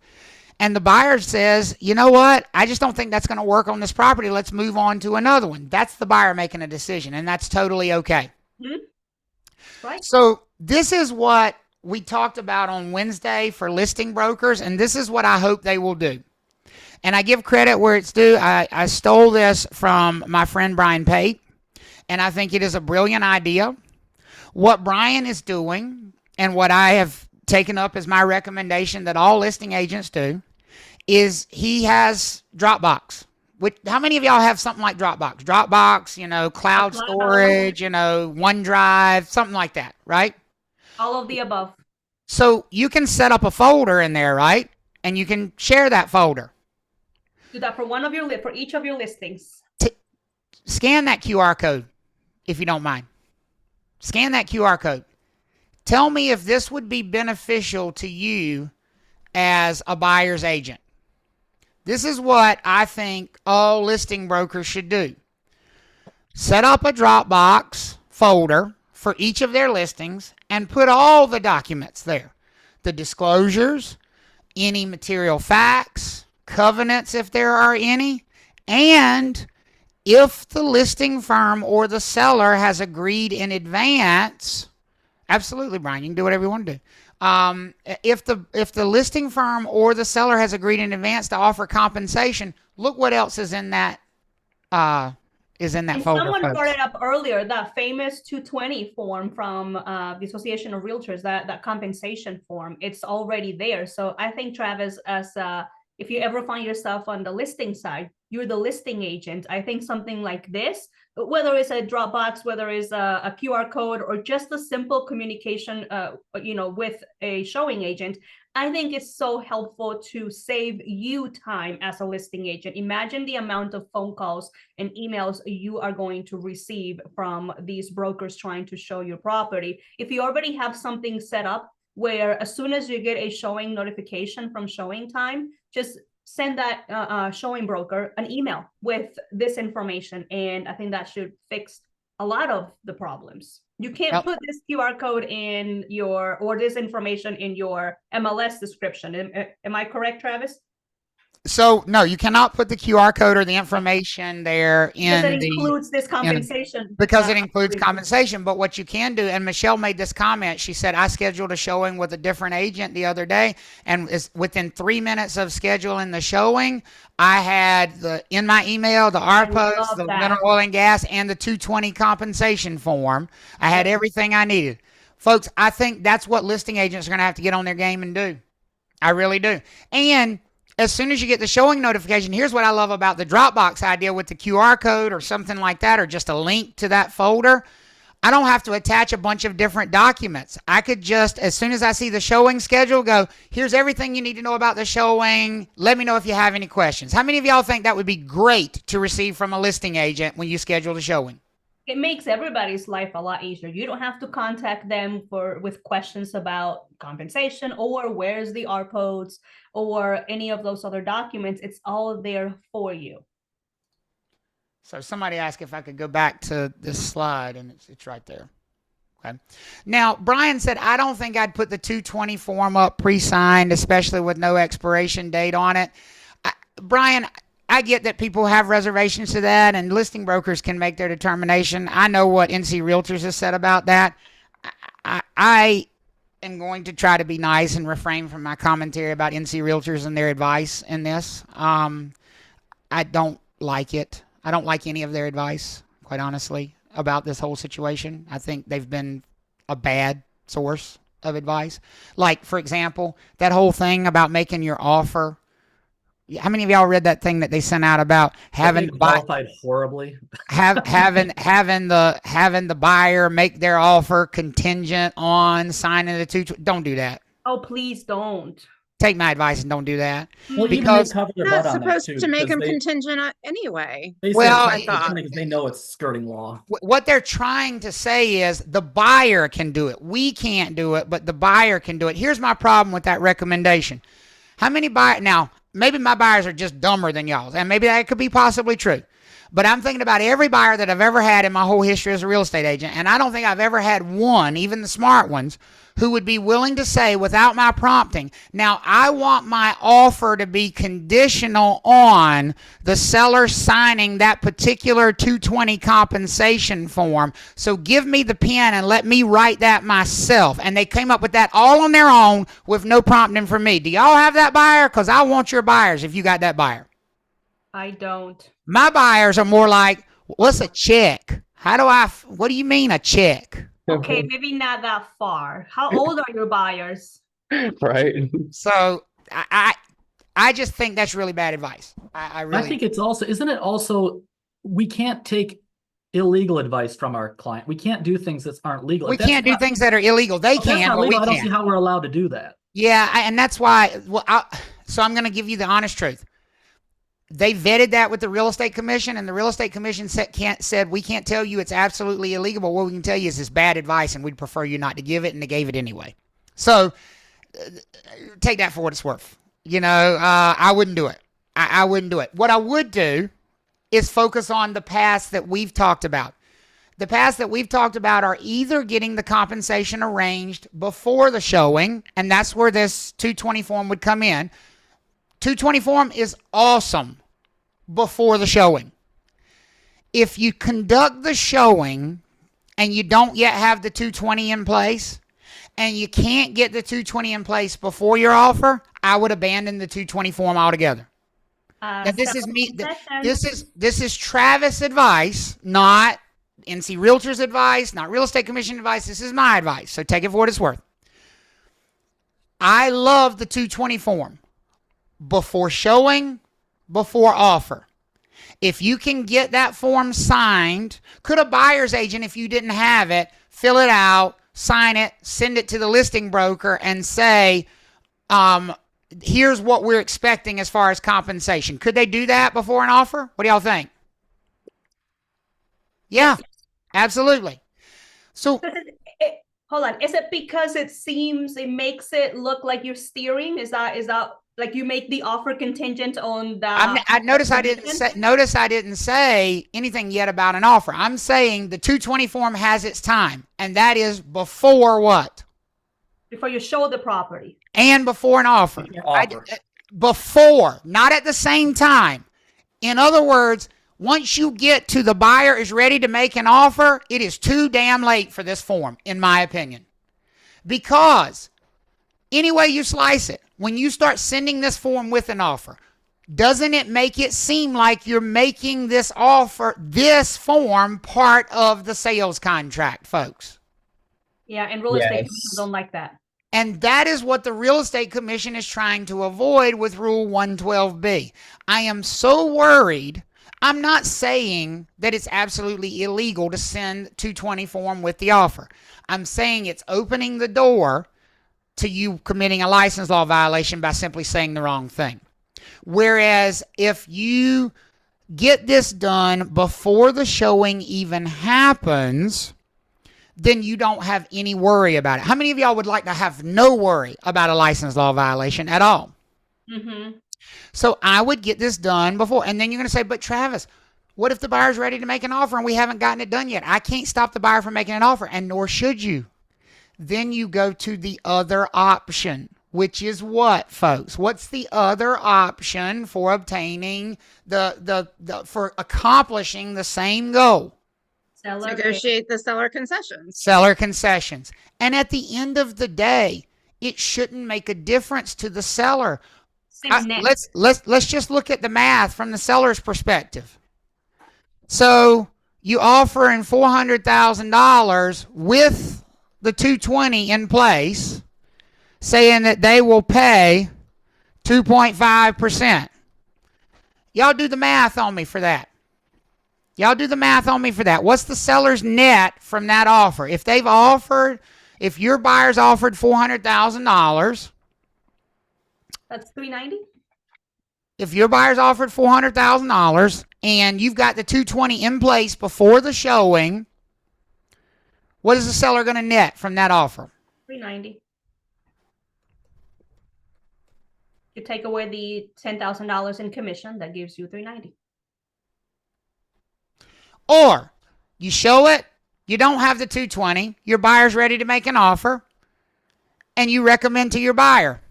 and the buyer says, you know what, I just don't think that's going to work on this property. Let's move on to another one. That's the buyer making a decision, and that's totally okay. Right. So this is what we talked about on Wednesday for listing brokers, and this is what I hope they will do. And I give credit where it's due. I stole this from my friend Brian Pate, and I think it is a brilliant idea. What Brian is doing, and what I have taken up as my recommendation that all listing agents do, is he has Dropbox. How many of y'all have something like Dropbox? Dropbox, cloud storage, OneDrive, something like that, right? All of the above. So you can set up a folder in there, right? And you can share that folder. Do that for for each of your listings. Scan that QR code, if you don't mind. Scan that QR code. Tell me if this would be beneficial to you as a buyer's agent. This is what I think all listing brokers should do. Set up a Dropbox folder for each of their listings and put all the documents there. The disclosures, any material facts, covenants if there are any, and if the listing firm or the seller has agreed in advance. Absolutely, Brian, you can do whatever you want to do. If the listing firm or the seller has agreed in advance to offer compensation, look what else is in that folder. Someone folks. brought it up earlier, that famous 220 form from the Association of Realtors, that compensation form. It's already there. So I think, Travis, if you ever find yourself on the listing side, you're the listing agent. I think something like this, whether it's a Dropbox, whether it's a QR code, or just a simple communication, with a showing agent, I think it's so helpful to save you time as a listing agent. Imagine the amount of phone calls and emails you are going to receive from these brokers trying to show your property. If you already have something set up where as soon as you get a showing notification from showing time, just send that showing broker an email with this information. And I think that should fix a lot of the problems. You can't put this QR code or this information in your MLS description. Am I correct, Travis? So no, you cannot put the QR code or the information there because it includes this compensation. Because it includes compensation. But what you can do, and Michelle made this comment, she said, I scheduled a showing with a different agent the other day, and within 3 minutes of scheduling the showing, I had in my email, the RPOs, the mineral oil and gas, and the 220 compensation form. I had everything I needed. Folks, I think that's what listing agents are going to have to get on their game and do. I really do. And as soon as you get the showing notification, here's what I love about the Dropbox idea with the QR code or something like that, or just a link to that folder. I don't have to attach a bunch of different documents. I could just, as soon as I see the showing schedule, go, here's everything you need to know about the showing. Let me know if you have any questions. How many of y'all think that would be great to receive from a listing agent when you schedule the showing? It makes everybody's life a lot easier. You don't have to contact them with questions about compensation or where's the RPOs or any of those other documents. It's all there for you. So somebody asked if I could go back to this slide, and it's right there. Okay. Now, Brian said, I don't think I'd put the 220 form up pre-signed, especially with no expiration date on it. Brian, I get that people have reservations to that, and listing brokers can make their determination. I know what NC Realtors has said about that. I am going to try to be nice and refrain from my commentary about NC Realtors and their advice in this. I don't like it. I don't like any of their advice, quite honestly, about this whole situation. I think they've been a bad source of advice. Like, for example, that whole thing about making your offer. How many of y'all read that thing that they sent out about having qualified horribly? having the buyer make their offer contingent on signing the two? Don't do that. Oh, please don't. Take my advice and don't do that. Well, because they're not supposed to make them contingent anyway. Because they know it's skirting law. What they're trying to say is the buyer can do it. We can't do it, but the buyer can do it. Here's my problem with that recommendation. How many buyers now? Maybe my buyers are just dumber than y'all, and maybe that could be possibly true. But I'm thinking about every buyer that I've ever had in my whole history as a real estate agent, and I don't think I've ever had one, even the smart ones, who would be willing to say without my prompting, now I want my offer to be conditional on the seller signing that particular 220 compensation form. So give me the pen and let me write that myself. And they came up with that all on their own with no prompting from me. Do y'all have that buyer? Because I want your buyers if you got that buyer. I don't. My buyers are more like, what's a check? What do you mean a check? Okay, maybe not that far. How old are your buyers? Right. So I just think that's really bad advice. I really think it's also, isn't it also, we can't take illegal advice from our client. We can't do things that aren't legal. We can't do things that are illegal. They can, but we I don't see can't. how we're allowed to do that. Yeah, and that's why. So I'm going to give you the honest truth. They vetted that with the Real Estate Commission, and the Real Estate Commission said we can't tell you it's absolutely illegal, but what we can tell you is it's bad advice, and we'd prefer you not to give it, and they gave it anyway. So take that for what it's worth. You know, I wouldn't do it. I wouldn't do it. What I would do is focus on the paths that we've talked about. The paths that we've talked about are either getting the compensation arranged before the showing, and that's where this 220 form would come in. 220 form is awesome before the showing. If you conduct the showing and you don't yet have the 220 in place, and you can't get the 220 in place before your offer, I would abandon the 220 form altogether. Now, this is me. This is Travis advice, not NC Realtors advice, not Real Estate Commission advice. This is my advice, so take it for what it's worth. I love the 220 form before showing, before offer. If you can get that form signed, could a buyer's agent, if you didn't have it, fill it out, sign it, send it to the listing broker, and say, here's what we're expecting as far as compensation. Could they do that before an offer? What do y'all think? Yeah, absolutely. So hold on. Is it because it makes it look like you're steering? Is that like you make the offer contingent on that? Notice I didn't say anything yet about an offer. I'm saying the 220 form has its time, and that is before what? Before you show the property. And before an offer. Before, not at the same time. In other words, once you get to the buyer is ready to make an offer, it is too damn late for this form, in my opinion. Because any way you slice it, when you start sending this form with an offer, doesn't it make it seem like you're making this offer, this form, part of the sales contract, folks? Yeah, and real estate people don't like that. And that is what the Real Estate Commission is trying to avoid with Rule 112B. I am so worried. I'm not saying that it's absolutely illegal to send 220 form with the offer. I'm saying it's opening the door to you committing a license law violation by simply saying the wrong thing. Whereas if you get this done before the showing even happens, then you don't have any worry about it. How many of y'all would like to have no worry about a license law violation at all? Mm-hmm. So I would get this done before. And then you're going to say, but Travis, what if the buyer's ready to make an offer and we haven't gotten it done yet? I can't stop the buyer from making an offer, and nor should you. Then you go to the other option, which is what, folks? What's the other option for obtaining for accomplishing the same goal? Negotiate the seller concessions. Seller concessions. And at the end of the day, it shouldn't make a difference to the seller. Let's just look at the math from the seller's perspective. So you offer in $400,000 with the 220 in place, saying that they will pay 2.5%. Y'all do the math on me for that. What's the seller's net from that offer? If your buyer's offered $400,000, that's $390. If your buyer's offered $400,000 and you've got the 220 in place before the showing, what is the seller going to net from that offer? $390. You take away the $10,000 in commission, that gives you $390. Or you show it, you don't have the 220, your buyer's ready to make an offer, and you recommend to your buyer.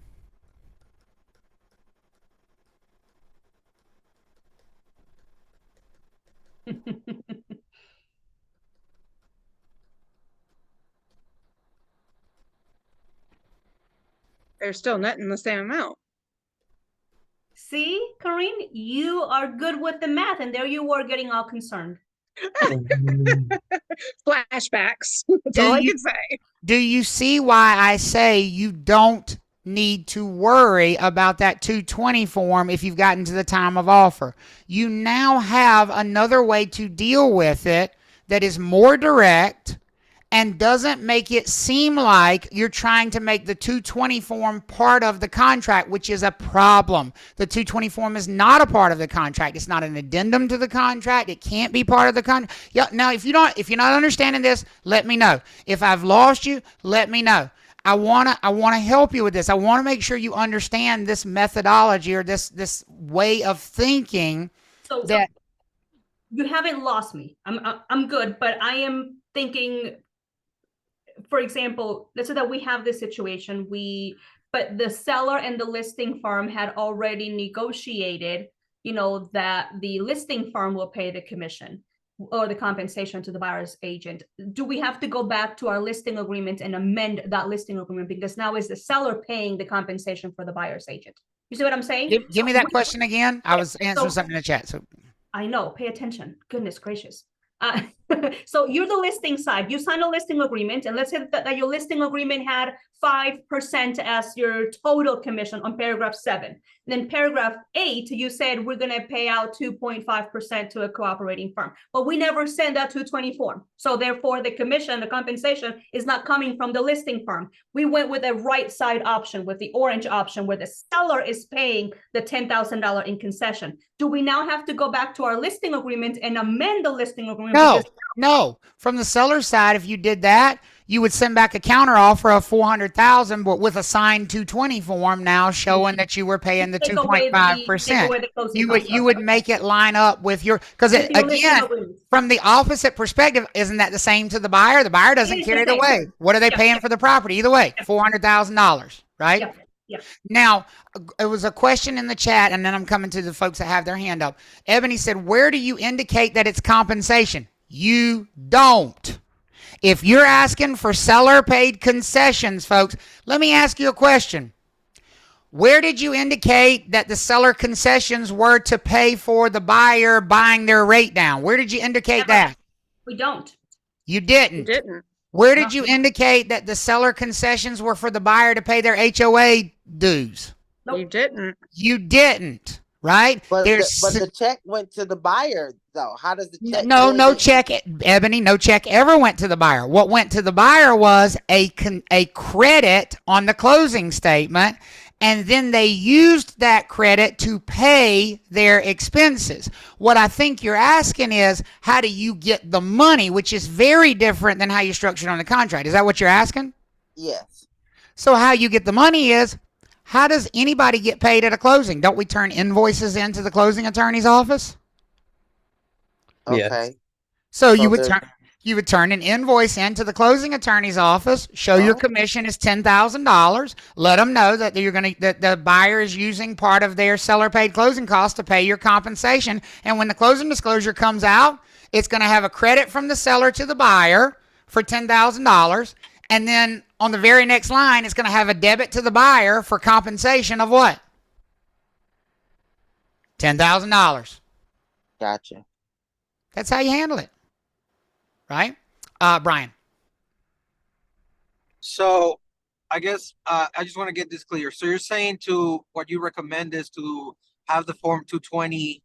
They're still netting the same amount. See, Corinne, you are good with the math, and there you were getting all concerned. Flashbacks. That's Do all I you- can say. Do you see why I say you don't need to worry about that 220 form if you've gotten to the time of offer? You now have another way to deal with it that is more direct and doesn't make it seem like you're trying to make the 220 form part of the contract, which is a problem. The 220 form is not a part of the contract. It's not an addendum to the contract. It can't be part of the contract. Yeah, now, if you're not understanding this, let me know. If I've lost you, let me know. I wanna help you with this. I want to make sure you understand this methodology or this way of thinking. So that you haven't lost me. I'm good, but I am thinking, for example, let's say that we have this situation, but the seller and the listing firm had already negotiated, that the listing firm will pay the commission or the compensation to the buyer's agent. Do we have to go back to our listing agreement and amend that listing agreement, because now is the seller paying the compensation for the buyer's agent? You see what I'm saying? give me that question again. I was answering something in the chat. So I know, pay attention. Goodness gracious. So you're the listing side. You sign a listing agreement, and let's say that your listing agreement had 5% as your total commission on paragraph 7. Then paragraph 8, you said we're going to pay out 2.5% to a cooperating firm. But we never send that 220 form. So therefore, the commission, the compensation is not coming from the listing firm. We went with a right side option, with the orange option, where the seller is paying the $10,000 in concession. Do we now have to go back to our listing agreement and amend the listing agreement? No. From the seller's side, if you did that, you would send back a counter offer of $400,000, but with a signed 220 form now showing that you were paying the 2.5%. You would make it line up with your, because again, from the opposite perspective, isn't that the same to the buyer? The buyer doesn't care either way. What are they paying for the property? Either way, $400,000, right? Yeah. Now, it was a question in the chat, and then I'm coming to the folks that have their hand up. Ebony said, where do you indicate that it's compensation? You don't. If you're asking for seller paid concessions, folks, let me ask you a question. Where did you indicate that the seller concessions were to pay for the buyer buying their rate down? Where did you indicate that? We don't. You didn't. You didn't. Where did you indicate that the seller concessions were for the buyer to pay their HOA dues? Nope. You didn't. You didn't, right? But the check went to the buyer, though. How does the check? No check, Ebony. No check ever went to the buyer. What went to the buyer was a credit on the closing statement, and then they used that credit to pay their expenses. What I think you're asking is, how do you get the money, which is very different than how you structured on the contract. Is that what you're asking? Yes. So how you get the money is, how does anybody get paid at a closing? Don't we turn invoices into the closing attorney's office? Okay. So you would turn an invoice into the closing attorney's office, show your commission is $10,000, let them know that that the buyer is using part of their seller paid closing costs to pay your compensation, and when the closing disclosure comes out, it's going to have a credit from the seller to the buyer for $10,000, and then on the very next line, it's going to have a debit to the buyer for compensation of what? $10,000. Gotcha. That's how you handle it. Right? Brian. So I guess I just want to get this clear. So you're saying what you recommend is to have the Form 220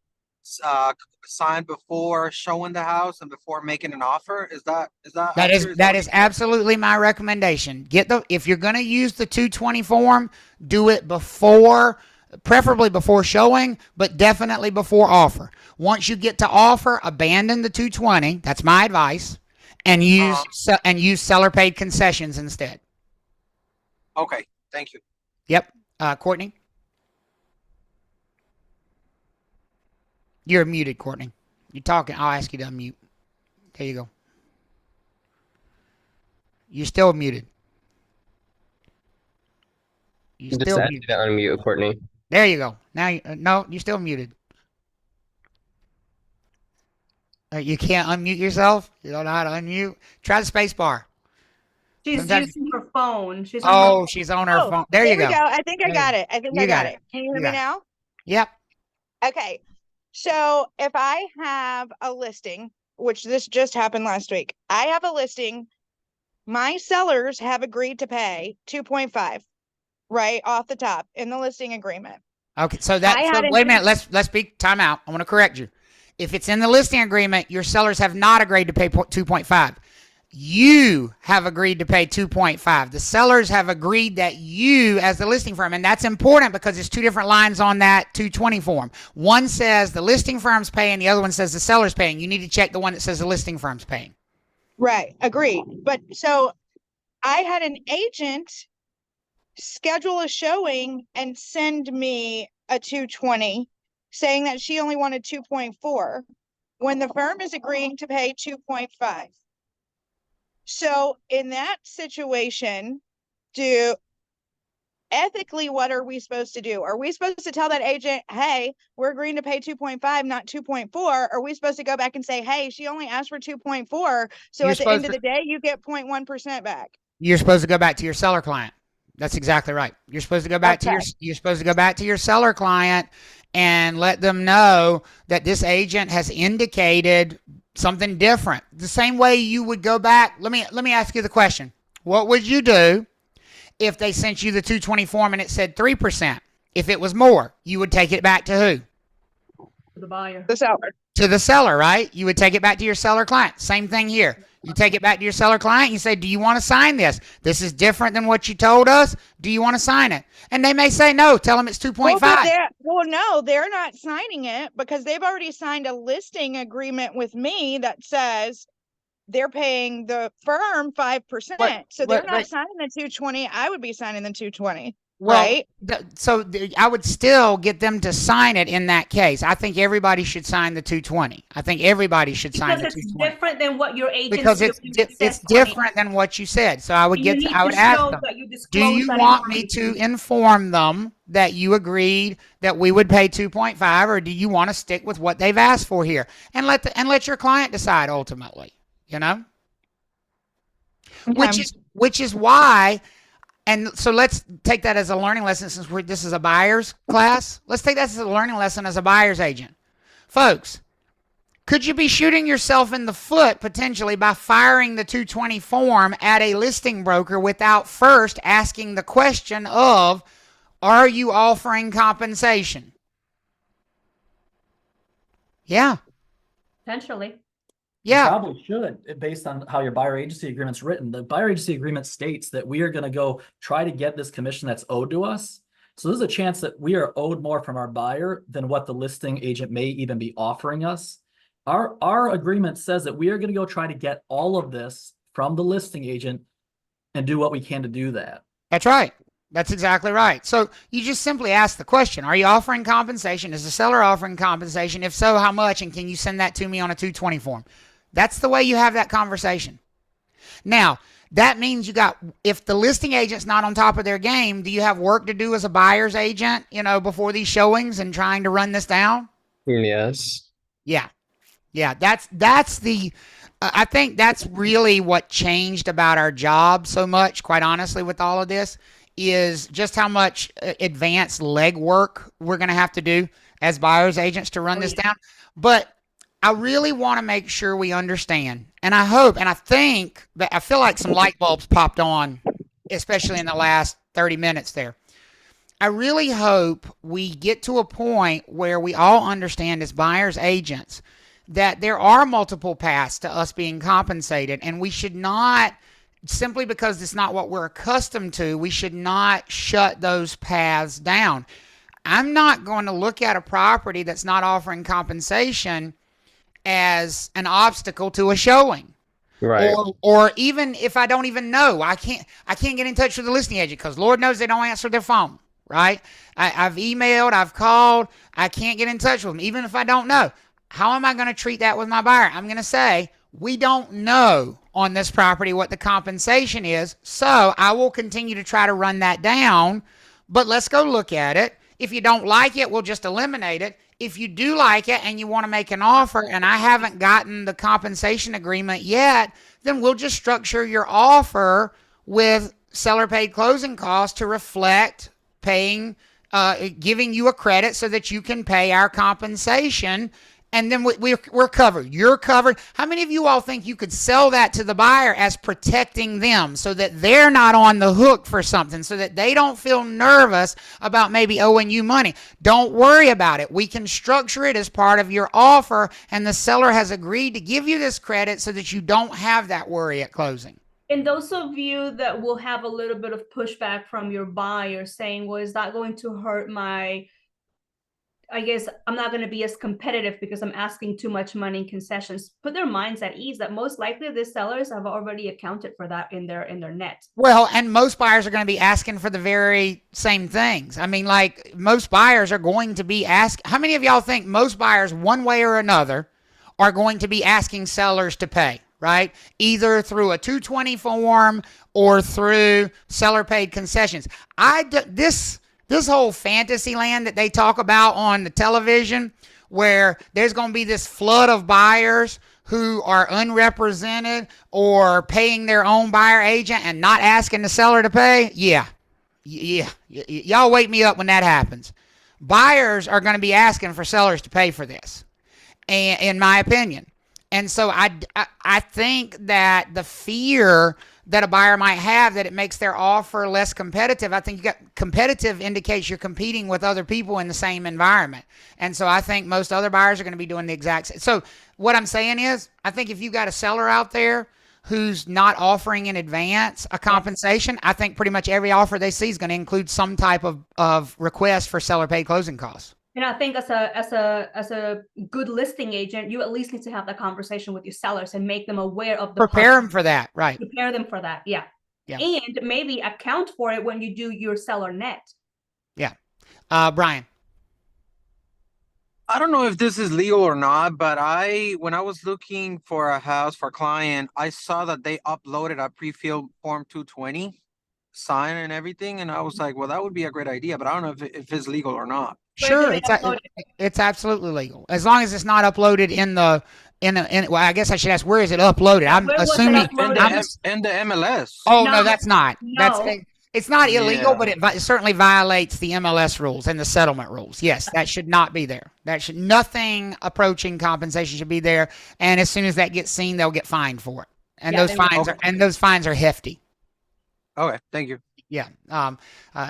signed before showing the house and before making an offer? That is absolutely my recommendation. If you're going to use the 220 form, do it before, preferably before showing, but definitely before offer. Once you get to offer, abandon the 220. That's my advice, and use seller paid concessions instead. Okay, thank you. Yep. Courtney, you're muted. Courtney, you're talking. I'll ask you to unmute. There you go. You're still muted. You Just still ask you muted. to unmute, Courtney. There you go. Now, no, you're still muted. You can't unmute yourself. You don't know how to unmute. Try the space bar. She's Sometimes- using her phone. She's on Oh, her she's on her Oh, phone. There you we go. go. I think I There got you it. I think You I got got it. it. Can you hear You me got it. now? Yep. Okay. So if I have a listing, which this just happened last week, I have a listing. My sellers have agreed to pay 2.5 right off the top in the listing agreement. Okay. So I had an wait a minute. Let's be time out. I want to correct you. If it's in the listing agreement, your sellers have not agreed to pay 2.5. You have agreed to pay 2.5. The sellers have agreed that you, as the listing firm, and that's important because there's two different lines on that 220 form. One says the listing firm's paying, the other one says the seller's paying. You need to check the one that says the listing firm's paying. Right. Agreed. But so I had an agent schedule a showing and send me a 220 saying that she only wanted 2.4 when the firm is agreeing to pay 2.5. So in that situation, ethically, what are we supposed to do? Are we supposed to tell that agent, hey, we're agreeing to pay 2.5, not 2.4? Are we supposed to go back and say, hey, she only asked for 2.4, so You're at the end supposed of the day, you get 0.1% back? You're supposed to go back to your seller client. That's exactly right. You're supposed to go back to your seller client and let them know that this agent has indicated something different. The same way you would go back. Let me ask you the question. What would you do if they sent you the 220 form and it said 3%? If it was more, you would take it back to who? to the buyer. The seller. To the seller, right? You would take it back to your seller client. Same thing here. You take it back to your seller client and you say, do you want to sign this? This is different than what you told us. Do you want to sign it? And they may say no. Tell them it's 2.5. No, they're not signing it because they've already signed a listing agreement with me that says they're paying the firm 5%. So they're not signing the 220. I would be signing the 220. Right. I would still get them to sign it in that case. I think everybody should sign the 220. I think everybody should sign the 220. Because it's different than what your agent Because it's different than what you said. So I would ask them, do you want me to inform them that you agreed that we would pay 2.5, or do you want to stick with what they've asked for here? And let your client decide ultimately, you know? Okay. Which is why. And so let's take that as a learning lesson since this is a buyer's class. Let's take that as a learning lesson as a buyer's agent. Folks, could you be shooting yourself in the foot potentially by firing the 220 form at a listing broker without first asking the question of, are you offering compensation? Yeah. Potentially. You probably should, based on how your buyer agency agreement's written. The buyer agency agreement states that we are going to go try to get this commission that's owed to us. So there's a chance that we are owed more from our buyer than what the listing agent may even be offering us. Our agreement says that we are going to go try to get all of this from the listing agent and do what we can to do that. That's right. That's exactly right. So you just simply ask the question, are you offering compensation? Is the seller offering compensation? If so, how much? And can you send that to me on a 220 form? That's the way you have that conversation. Now, that means if the listing agent's not on top of their game, do you have work to do as a buyer's agent, before these showings and trying to run this down? Yes. Yeah. Yeah. I think that's really what changed about our job so much, quite honestly, with all of this, is just how much advanced legwork we're going to have to do as buyer's agents to run this down. But I really want to make sure we understand, and I hope, and I think that I feel like some light bulbs popped on, especially in the last 30 minutes there. I really hope we get to a point where we all understand as buyer's agents that there are multiple paths to us being compensated, and we should not, simply because it's not what we're accustomed to, we should not shut those paths down. I'm not going to look at a property that's not offering compensation as an obstacle to a showing. Right. Or even if I don't even know, I can't get in touch with the listing agent because Lord knows they don't answer their phone, right? I've emailed, I've called, I can't get in touch with them, even if I don't know. How am I going to treat that with my buyer? I'm going to say, we don't know on this property what the compensation is, so I will continue to try to run that down, but let's go look at it. If you don't like it, we'll just eliminate it. If you do like it and you want to make an offer and I haven't gotten the compensation agreement yet, then we'll just structure your offer with seller paid closing costs to reflect paying, giving you a credit so that you can pay our compensation. And then we're covered. You're covered. How many of you all think you could sell that to the buyer as protecting them so that they're not on the hook for something, so that they don't feel nervous about maybe owing you money? Don't worry about it. We can structure it as part of your offer, and the seller has agreed to give you this credit so that you don't have that worry at closing. And those of you that will have a little bit of pushback from your buyer saying, well, is that going to hurt I guess I'm not going to be as competitive because I'm asking too much money in concessions. Put their minds at ease that most likely the sellers have already accounted for that in their net. Well, and most buyers are going to be asking for the very same things. I mean, like most buyers are going to be asking. How many of y'all think most buyers, one way or another, are going to be asking sellers to pay, right? Either through a 220 form or through seller paid concessions. This whole fantasy land that they talk about on the television, where there's going to be this flood of buyers who are unrepresented or paying their own buyer agent and not asking the seller to pay, y'all wake me up when that happens. Buyers are going to be asking for sellers to pay for this, in my opinion. And so I think that the fear that a buyer might have that it makes their offer less competitive. I think competitive indicates you're competing with other people in the same environment. And so I think most other buyers are going to be doing the exact same. So what I'm saying is, I think if you've got a seller out there who's not offering in advance a compensation, I think pretty much every offer they see is going to include some type of request for seller paid closing costs. And I think as a good listing agent, you at least need to have that conversation with your sellers and make them aware of the prepare them for that, right? Prepare them for that, yeah. And maybe account for it when you do your seller net. Yeah, Brian. I don't know if this is legal or not, but when I was looking for a house for a client, I saw that they uploaded a pre-filled form 220 sign and everything, and I was like, well, that would be a great idea, but I don't know if it's legal or not. Sure, it's absolutely legal as long as it's not uploaded in the well, I guess I should ask, where is it uploaded? I'm assuming in the MLS. Oh no, that's not. No. It's not illegal, but it certainly violates the MLS rules and the settlement rules. Yes, that should not be there. Nothing approaching compensation should be there. And as soon as that gets seen, they'll get fined for it. And those fines are hefty. Okay, thank you. Yeah.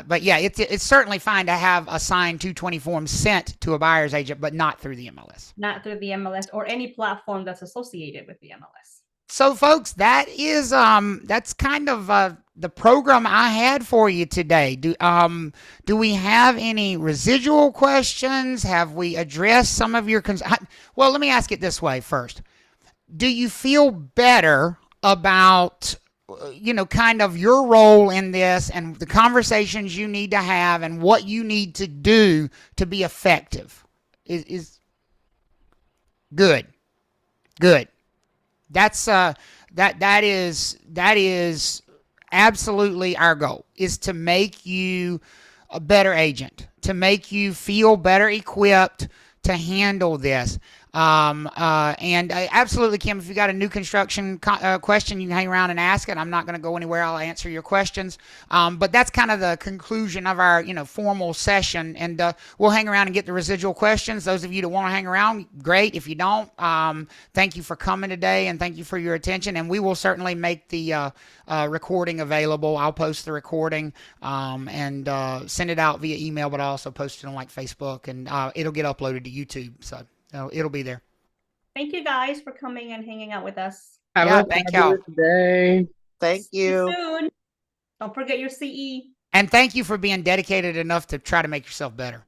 But yeah, it's certainly fine to have a signed 220 form sent to a buyer's agent, but not through the MLS. Not through the MLS or any platform that's associated with the MLS. So folks, that is that's kind of the program I had for you today. Do we have any residual questions? Have we addressed some of your well, let me ask it this way first. Do you feel better about kind of your role in this and the conversations you need to have and what you need to do to be effective? Is good. That's that is absolutely our goal, is to make you a better agent, to make you feel better equipped to handle this. And absolutely, Kim, if you got a new construction question, you can hang around and ask it. I'm not going to go anywhere. I'll answer your questions. But that's kind of the conclusion of our, formal session. And we'll hang around and get the residual questions. Those of you that want to hang around, great. If you don't, thank you for coming today and thank you for your attention. And we will certainly make the recording available. I'll post the recording and send it out via email, but I'll also post it on Facebook, and it'll get uploaded to YouTube. So it'll be there. Thank you guys for coming and hanging out with us. Thank y'all. Thank you. See you soon. Don't forget your CE. And thank you for being dedicated enough to try to make yourself better.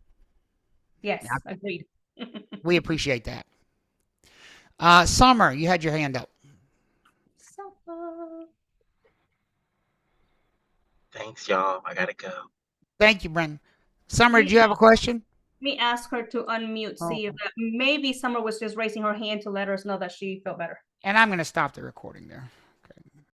Yes, agreed. We appreciate that. Summer, you had your hand up. Thanks, y'all. I gotta go. Thank you, Brendan. Summer, did you have a question? Let me ask her to unmute, see if maybe Summer was just raising her hand to let us know that she felt better. And I'm going to stop the recording there.